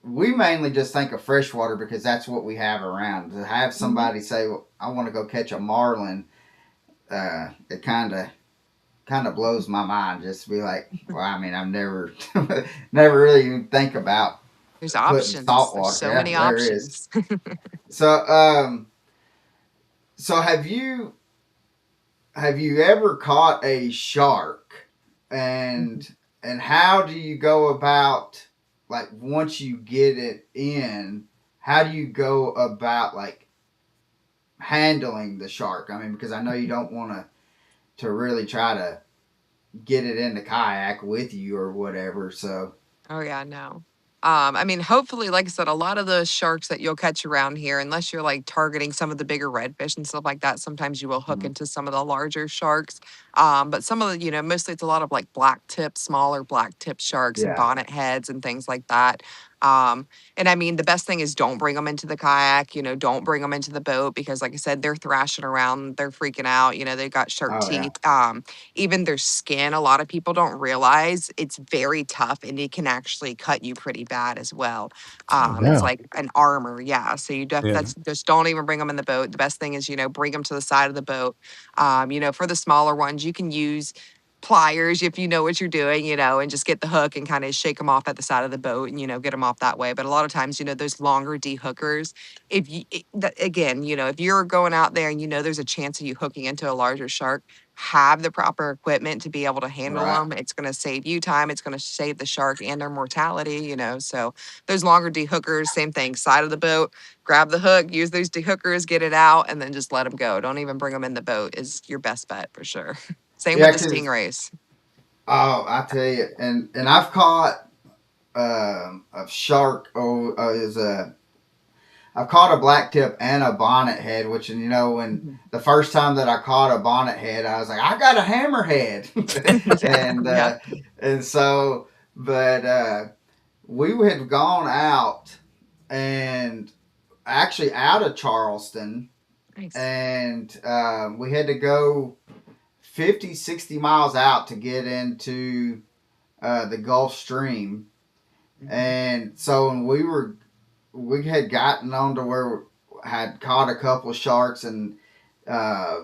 we mainly just think of freshwater because that's what we have around. To have Hmm. somebody say, well, "I want to go catch a marlin," it kind of blows my mind. Just to be like, well, I mean, I've never never really even think about There's putting options. salt There's water. so Yeah, many there is. options. So, so have you ever caught a shark? And and how do you go about like once you get it in? How do you go about like handling the shark? I mean, because I know you don't want to really try to get it in the kayak with you or whatever. So Oh yeah, no. I mean, hopefully, like I said, a lot of the sharks that you'll catch around here, unless you're like targeting some of the bigger redfish and stuff like that, sometimes you will hook mm, into some of the larger sharks. But some of the, mostly it's a lot of like black tip, smaller black tip sharks and yeah. bonnet heads and things like that. Um, and I mean, the best thing is don't bring them into the kayak, don't bring them into the boat because, like I said, they're thrashing around, they're freaking out, they've got sharp Oh yeah. teeth. Even their skin, a lot of people don't realize it's very tough and it can actually cut you pretty bad as well. Oh, It's yeah. like an armor, yeah. So Yeah. that's just don't even bring them in the boat. The best thing is, bring them to the side of the boat. For the smaller ones, you can use pliers if you know what you're doing, and just get the hook and kind of shake them off at the side of the boat and, get them off that way. But a lot of times, those longer dehookers, if you, again, if you're going out there and there's a chance of you hooking into a larger shark, have the proper equipment to be able to handle Right. them. It's going to save you time. It's going to save the shark and their mortality, So those longer dehookers, same thing, side of the boat, grab the hook, use those dehookers, get it out, and then just let them go. Don't even bring them in the boat is your best bet for sure. Same with Yeah, the because stingrays. oh, I tell you, and I've caught a shark. Is a I've caught a black tip and a bonnet head. Which when Mhm. the first time that I caught a bonnet head, I was like, I got a hammerhead, Yeah, and yeah. and so, but we had gone out and actually out of Charleston, Nice. and we had to go 50, 60 miles out to get into the Gulf Stream. Mhm. And so when we had gotten on to where had caught a couple sharks, and uh,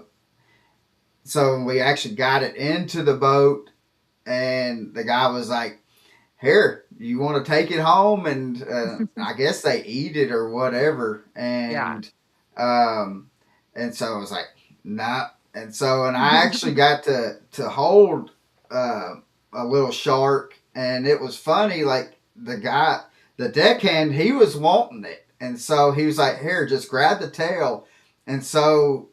so we actually got it into the boat, and the guy was like, "Here, you want to take it home?" And I guess they eat it or whatever, Yeah. um, and so I was like, "Nah." And so, and I actually got to hold uh, a little shark, and it was funny. Like the guy, the deckhand, he was wanting it, and so he was like, "Here, just grab the tail." And so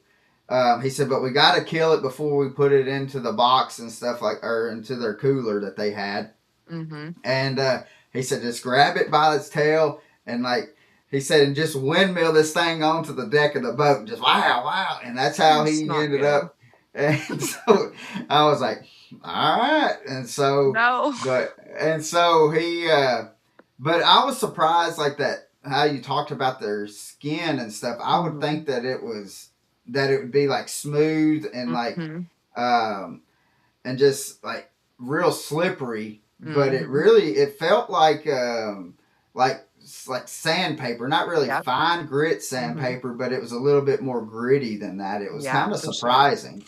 he said, "But we got to kill it before we put it into the box and stuff like, or into their cooler that they had." Mhm. And he said, "Just grab it by its tail and like." He said, "And just windmill this thing onto the deck of the boat, and just wow, wow." And that's how That's he not ended good. up. And so I was like, "All right." And so, No. and so he, but I was surprised like that how you talked about their skin and stuff. I would Mhm. think that it would be like smooth Mhm. um, and just like real slippery, but Mhm. it felt like like sandpaper, not really Yep. fine grit Mhm. sandpaper, but it was a little bit more gritty than that. It was Yeah, kind of for sure. surprising.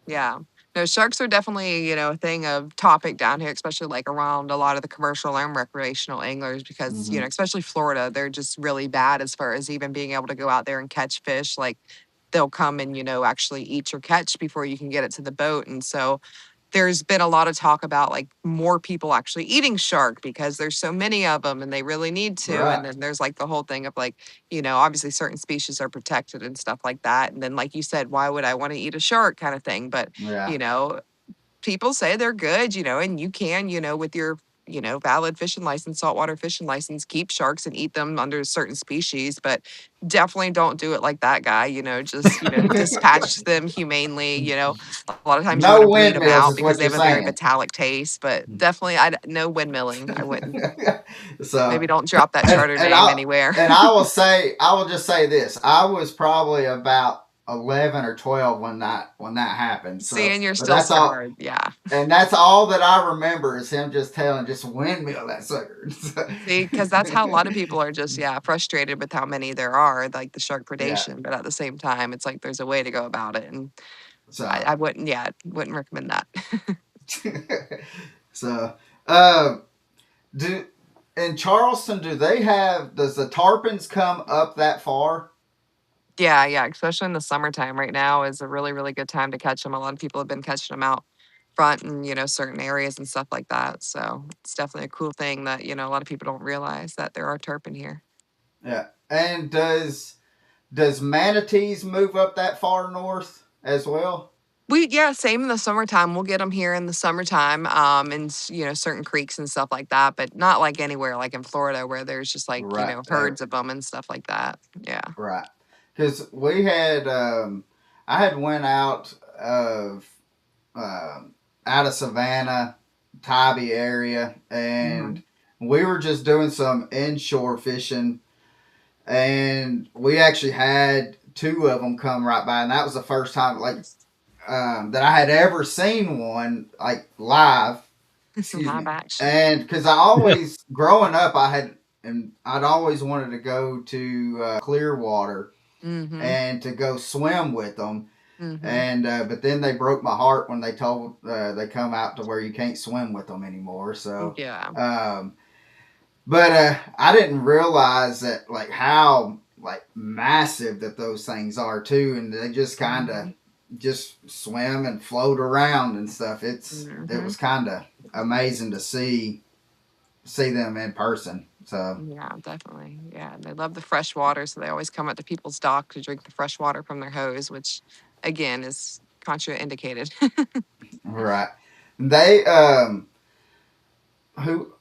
Yeah. No, sharks are definitely, a thing of topic down here, especially like around a lot of the commercial and recreational anglers because, Hmm. especially Florida, they're just really bad as far as even being able to go out there and catch fish. Like they'll come and, actually eat your catch before you can get it to the boat. And so there's been a lot of talk about like more people actually eating shark because there's so many of them and they really need to. And Right. then there's like the whole thing of like, obviously certain species are protected and stuff like that. And then, like you said, why would I want to eat a shark kind of thing? But, Yeah. you know, people say they're good, and you can, with your, valid fishing license, saltwater fishing license, keep sharks and eat them under certain species, but definitely don't do it like that guy, just, dispatch them humanely, a lot of times you want to No bleed them windmills out is because what they you're have a very saying. metallic taste, but definitely no windmilling. I wouldn't. So Maybe don't drop that and charter and name I anywhere. and I will just say this. I was probably about 11 or 12 when that happened. So Seeing you're but still that's all, scarred. Yeah. and that's all that I remember is him just windmill that sucker. See, because that's how a lot of people are just, yeah, frustrated with how many there are, like the shark Yeah. predation. But at the same time, it's like there's a way to go about it. And So I wouldn't, yeah, wouldn't recommend that. so uh do in Charleston, does the tarpons come up that far? Yeah, yeah, especially in the summertime right now is a really, really good time to catch them. A lot of people have been catching them out front and, certain areas and stuff like that. So it's definitely a cool thing that, a lot of people don't realize that there are turpin here. Yeah. And does manatees move up that far north as well? Yeah, same in the summertime. We'll get them here in the summertime, and certain creeks and stuff like that, but not like anywhere like in Florida where there's just like Right. herds of them and stuff like that. Yeah. Right. Because we had I had went of out of Savannah, Tybee area, Hmm. and we were just doing some inshore fishing, and we actually had two of them come right by, and that was the first time that I had ever seen one like live. Excuse Live me. action. And because I always growing up, I'd always wanted to go to Clearwater Mm-hmm. and to go swim with them. Mm-hmm. And but then they broke my heart when they come out to where you can't swim with them anymore. So, Yeah. um, but I didn't realize that like how like massive that those things are too, and they just kind of Mm-hmm. just swim and float around and stuff. It Mm-hmm. was kind of amazing to see them in person. So Yeah, definitely. Yeah. They love the fresh water, so they always come up to people's dock to drink the fresh water from their hose, which again is contraindicated. right, they who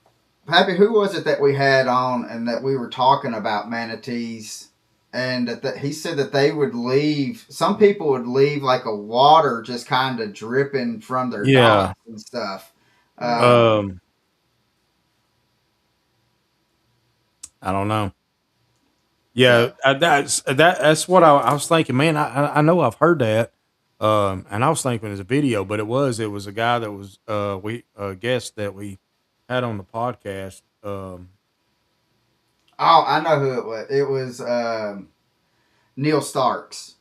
Happy, who was it that we had on and that we were talking about manatees? And he said that they would leave. Some people would leave like a water just kind of dripping from their Yeah. docks and stuff. Mm-hmm. Um, Um, I don't know. Yeah, so that's what I was thinking. Man, I know I've heard that. And I was thinking it was a video, but it was a guy that was we a guest that we had on the podcast. Oh, I know who it was. It was Neil Starks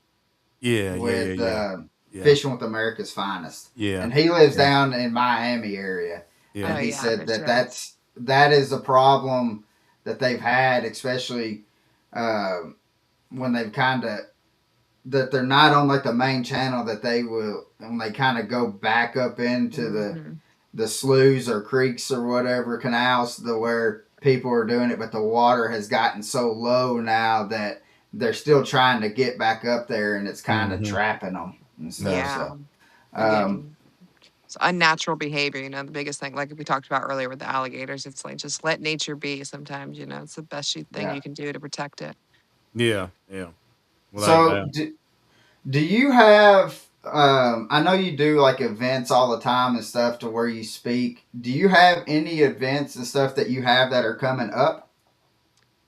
Yeah, yeah, yeah, with yeah, yeah, Fishing with America's Finest, yeah, and he lives yeah, down in Miami area, yeah. and Oh he yeah, said for that sure. that is a problem that they've had, especially uh, when they've kind of that they're not on like the main channel, that they will when they kind of go back up into Hmm. the sloughs or creeks or whatever canals, the where people are doing it, but the water has gotten so low now that they're still trying to get back up there, and it's kind of Mm-hmm. trapping them and stuff. Yeah. Yeah, So, you're um, getting it's unnatural behavior. The biggest thing, like we talked about earlier with the alligators, it's like just let nature be. Sometimes, it's the best thing yeah. you can do to protect it. Yeah, yeah, without a So, doubt. do you have? I know you do like events all the time and stuff to where you speak. Do you have any events and stuff that you have that are coming up?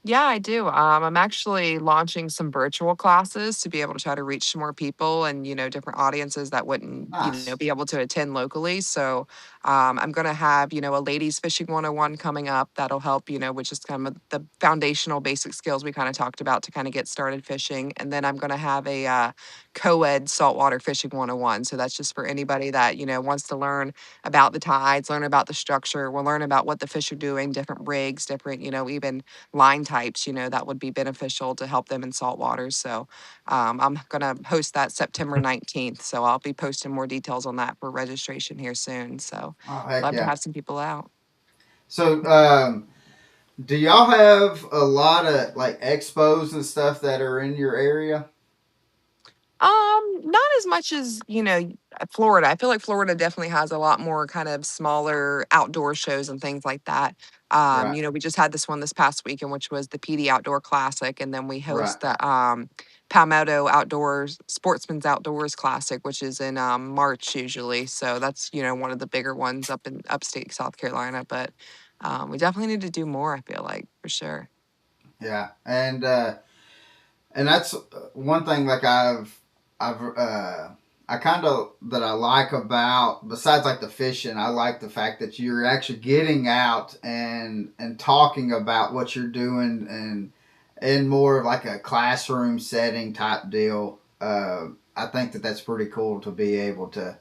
Yeah, I do. I'm actually launching some virtual classes to be able to try to reach more people and, different audiences that wouldn't, Nice. be able to attend locally. So I'm going to have, a ladies fishing 101 coming up that'll help, which is kind of the foundational basic skills we kind of talked about to kind of get started fishing. And then I'm going to have a co-ed saltwater fishing 101. So that's just for anybody that, wants to learn about the tides, learn about the structure. We'll learn about what the fish are doing, different rigs, different, even line types, that would be beneficial to help them in salt waters. So I'm going to host that September 19th. So I'll be posting more details on that for registration here soon. So Oh heck love to yeah. have some people out. So do y'all have a lot of like expos and stuff that are in your area? Not as much as, Florida. I feel like Florida definitely has a lot more kind of smaller outdoor shows and things like that. Right, We just had this one this past weekend, which was the PD Outdoor Classic, and then we right. host the Palmetto Outdoors Sportsman's Outdoors Classic, which is in March usually. So that's, one of the bigger ones up in upstate South Carolina. But we definitely need to do more, I feel like, for sure. Yeah, and that's one thing like I've I kind of that I like about besides like the fishing. I like the fact that you're actually getting out and talking about what you're doing and in more of like a classroom setting type deal. I think that that's pretty cool to be able to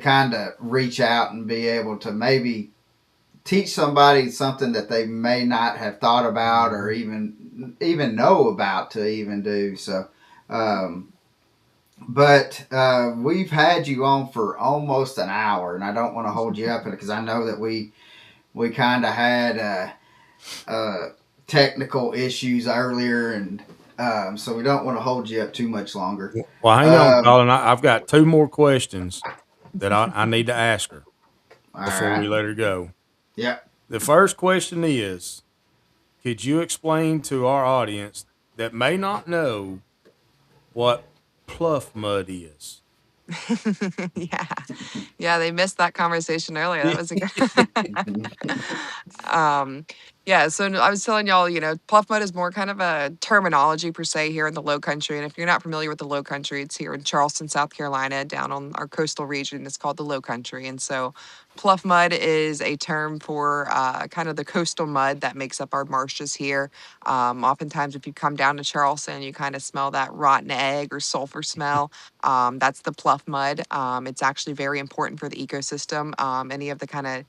kind of reach out and be able to maybe teach somebody something that they may not have thought about or Mhm. even know about to even do so. Um, but we've had you on for almost an hour, and I don't want to hold you up because I know that we kind of had technical issues earlier, and so we don't want to hold you up too much longer. Well, hang on, Um, Colin. I've got two more questions that I need to ask her all before we right. let her go. Yeah. The first question is, could you explain to our audience that may not know what pluff mud is? Yeah. Yeah, they missed that conversation earlier. That was a good um yeah, so I was telling y'all, pluff mud is more kind of a terminology per se here in the low country. And if you're not familiar with the low country, it's here in Charleston, South Carolina, down on our coastal region. It's called the low country. And so pluff mud is a term for kind of the coastal mud that makes up our marshes here. Oftentimes if you come down to Charleston, you kind of smell that rotten egg or sulfur smell. That's the pluff mud. It's actually very important for the ecosystem. Any of the kind of,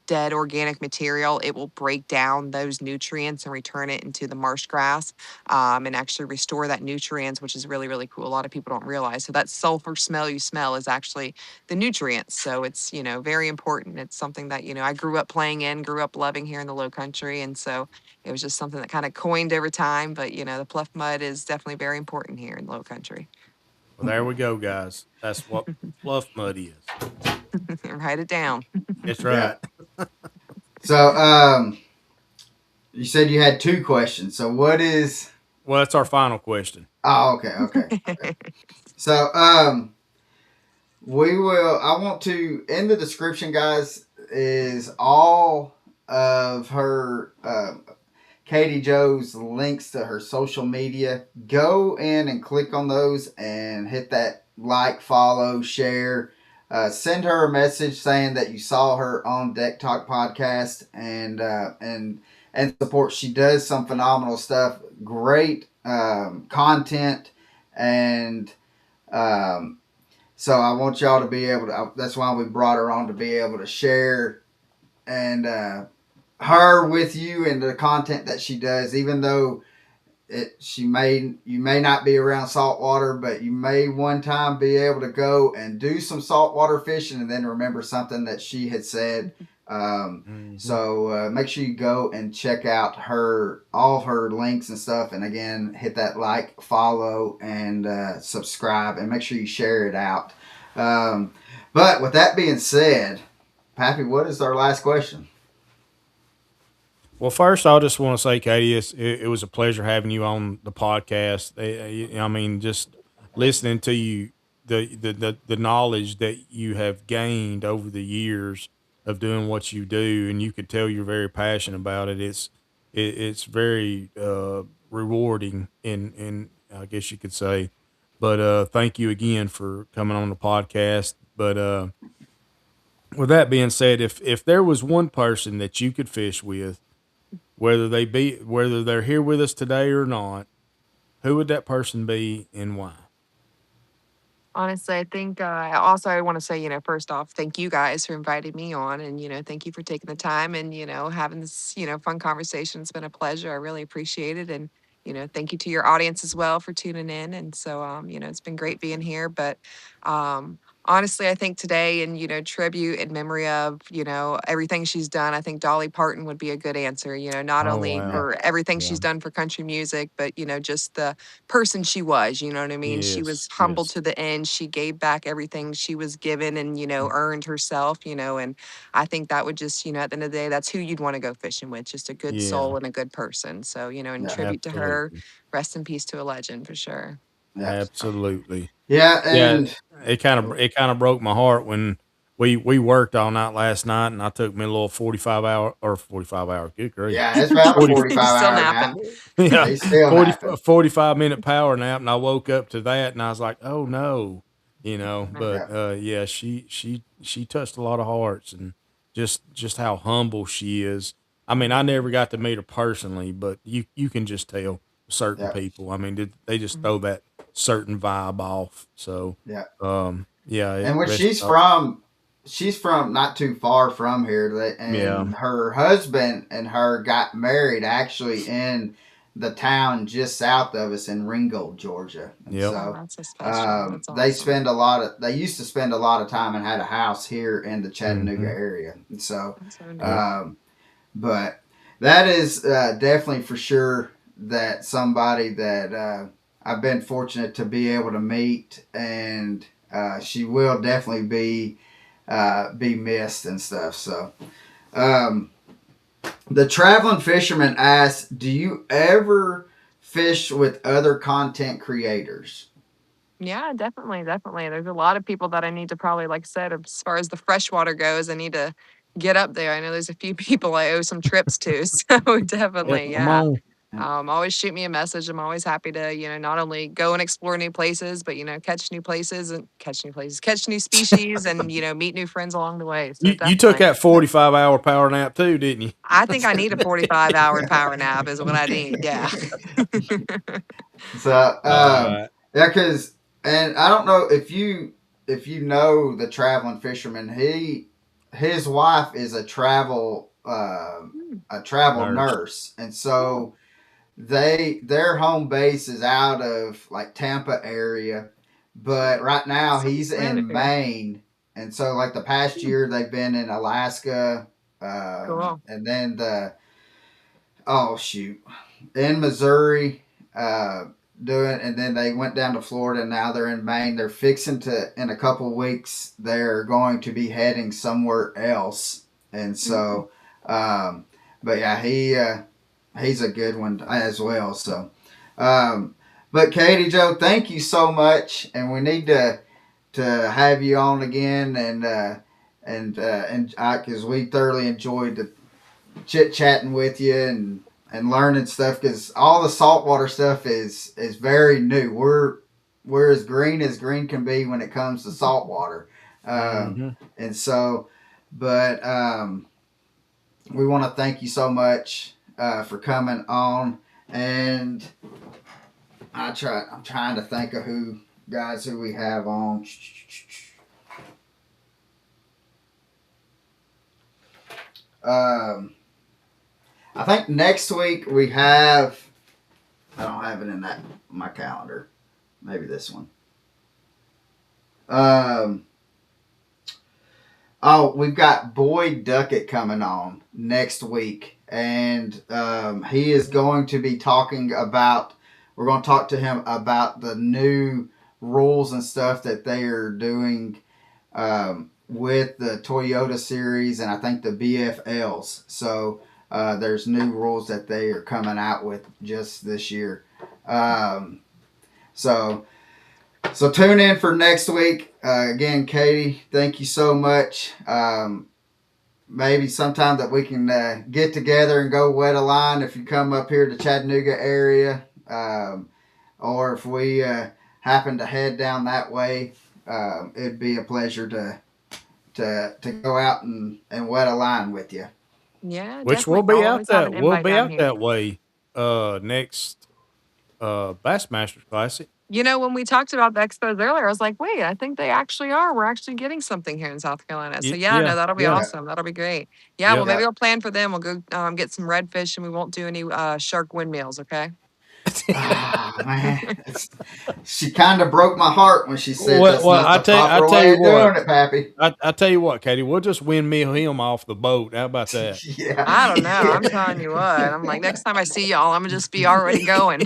dead organic material, it will break down those nutrients and return it into the marsh grass and actually restore that nutrients, which is really, really cool. A lot of people don't realize. So that sulfur smell you smell is actually the nutrients. So it's, very important. It's something that, I grew up playing in, grew up loving here in the low country. And so it was just something that kind of coined over time. But, the pluff mud is definitely very important here in low country. Well, there we go, guys. That's what pluff mud is. Write it down. That's Yeah. right. So you said you had two questions. So what is? Well, that's our final question. Oh, okay, okay. So we will. I want to in the description, guys, is all of her Katie Joe's links to her social media. Go in and click on those and hit that like, follow, share. Send her a message saying that you saw her on Deck Talk podcast and and support. She does some phenomenal stuff, great content, and um, so I want y'all to be able to. That's why we brought her on, to be able to share and her with you and the content that she does. Even though you may not be around saltwater, but you may one time be able to go and do some saltwater fishing, and then remember something that she had said. Hmm. So make sure you go and check out all her links and stuff, and again hit that like, follow, and subscribe, and make sure you share it out. Um, but with that being said, Pappy, what is our last question? Well, first, I just want to say, Katie, it was a pleasure having you on the podcast. I mean, just listening to you, the knowledge that you have gained over the years of doing what you do, and you could tell you're very passionate about it. It's very rewarding, in I guess you could say. But thank you again for coming on the podcast. But with that being said, if there was one person that you could fish with, whether they're here with us today or not, who would that person be and why? Honestly, I think also I want to say, first off, thank you guys for inviting me on and, thank you for taking the time and, having this, fun conversation. It's been a pleasure. I really appreciate it. And, thank you to your audience as well for tuning in. And so, it's been great being here. But honestly, I think today in, tribute in memory of, everything she's done, I think Dolly Parton would be a good answer, not Oh only Yeah, wow, for everything yeah, she's done for country music, but, just the person she was, you know what I mean? She was yes, humble yes, to the end. She gave back everything she was given and, earned herself, and I think that would just, at the end of the day, that's who you'd want to go fishing with, just a good yeah, soul and a good person. So, in yeah, tribute to her, absolutely, rest in peace to a legend for sure. yeah, absolutely. yeah, Yeah, and it kind of broke my heart when we worked all night last night, and I took me a little 45 hour. Good grief, yeah, it's about a 40 Still 45 hour napping. nap. yeah, He's still 40 napping. 45 minute power nap, and I woke up to that, and I was like, oh no, Mhm. but Yeah, yeah, she touched a lot of hearts, and just how humble she is. I mean, I never got to meet her personally, but you can just tell certain yeah, people. I mean, they just Mhm. throw that certain vibe off. So yeah. yeah, And when rest up. she's from not too far from here, Yeah, and her husband and her got married actually in the town just south of us in Ringgold, Georgia. And yep, Oh, so that's so special. That's awesome. they used to spend a lot of time and had a house here in the Chattanooga hmm, area. And so, That's so neat. yep, um, but that is definitely for sure that somebody that I've been fortunate to be able to meet, and she will definitely be missed and stuff. So, um, the traveling fisherman asks, "Do you ever fish with other content creators?" Yeah, definitely, definitely. There's a lot of people that I need to probably, like I said, as far as the freshwater goes, I need to get up there. I know there's a few people I owe some trips to, so yep. definitely, Come yeah. on. Always shoot me a message. I'm always happy to, not only go and explore new places, but catch new species, and meet new friends along the way. So You took definitely, that 45 hour power nap too, didn't you? I think I need a 45-hour power nap is what I need. Yeah. So, All right. yeah, because and I don't know if you know the traveling fisherman. His wife is Hmm. a travel Nurse. nurse, and Cool. so their home base is out of like Tampa area, but right now That's so he's in random. Maine, and so like the past Hmm. year they've been in Alaska, Cool. and then oh shoot, in Missouri, uh, doing, and then they went down to Florida, and now they're in Maine. They're fixing to in a couple of weeks. They're going to be heading somewhere else, and Mm. so, um, but yeah, he's a good one as well. So, um, but Katie Joe, thank you so much, and we need to have you on again, and because we thoroughly enjoyed the chit chatting with you and learning stuff, because all the saltwater stuff is very new. We're as green can be when it comes to saltwater, Hmm. and so, but we want to thank you so much, for coming on. And I'm trying to think of who we have on. Um, I think next week we have. I don't have it in my calendar. Maybe this one. Um, oh, we've got Boyd Duckett coming on next week, and he is going to be talking about. We're going to talk to him about the new rules and stuff that they are doing with the Toyota series, and I think the BFLs. So there's new rules that they are coming out with just this year. Um, so so tune in for next week. Again, Katie, thank you so much. Maybe sometime that we can get together and go wet a line if you come up here to Chattanooga area, or if we happen to head down that way, it'd be a pleasure to go out and wet a line with you. Yeah, Which definitely. we'll be out Always have an that we'll invite be down out here. that way next Bassmasters Classic. When we talked about the expos earlier, I was like, wait, I think they actually are. We're actually getting something here in South Carolina. So yeah, Yeah, no, that'll be yeah, Yeah, awesome. That'll be great. Yeah, well, yep. yeah. maybe we'll plan for them. We'll go get some redfish and we won't do any shark windmills, okay? Oh man, she kind of broke my heart when she said Well, that's not the I proper tell way you of doing what, it, Pappy. I tell you what, Katie, we'll just windmill him off the boat. How about that? Yeah, I don't know. I'm yeah. telling you what. I'm like, next time I see y'all, I'm gonna just be already going.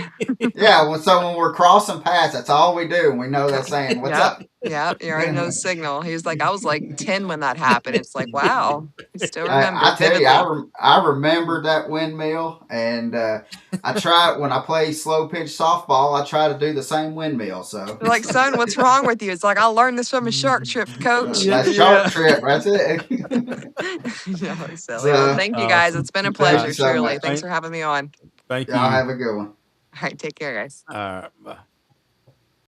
Yeah, when we're crossing paths, that's all we do, and we know that's saying, "What's Yep. up?" Yep. You already know the signal. He was like, I was like 10 when that happened. It's like, wow. He still I remembers tell you, vividly. I remember that windmill, and I try when I play slow pitch softball. I try to do the same windmill. So They're like, son, what's wrong with you? It's like, I learned this from a shark trip, coach. Yeah, that shark yeah. trip, that's it. Yeah, silly. Well, So thank you guys. Awesome. It's been a thank Uh, you pleasure, so truly. much. Thanks for having me on. thank Y'all you. have a good one. All right, take care, guys. All right. Bye.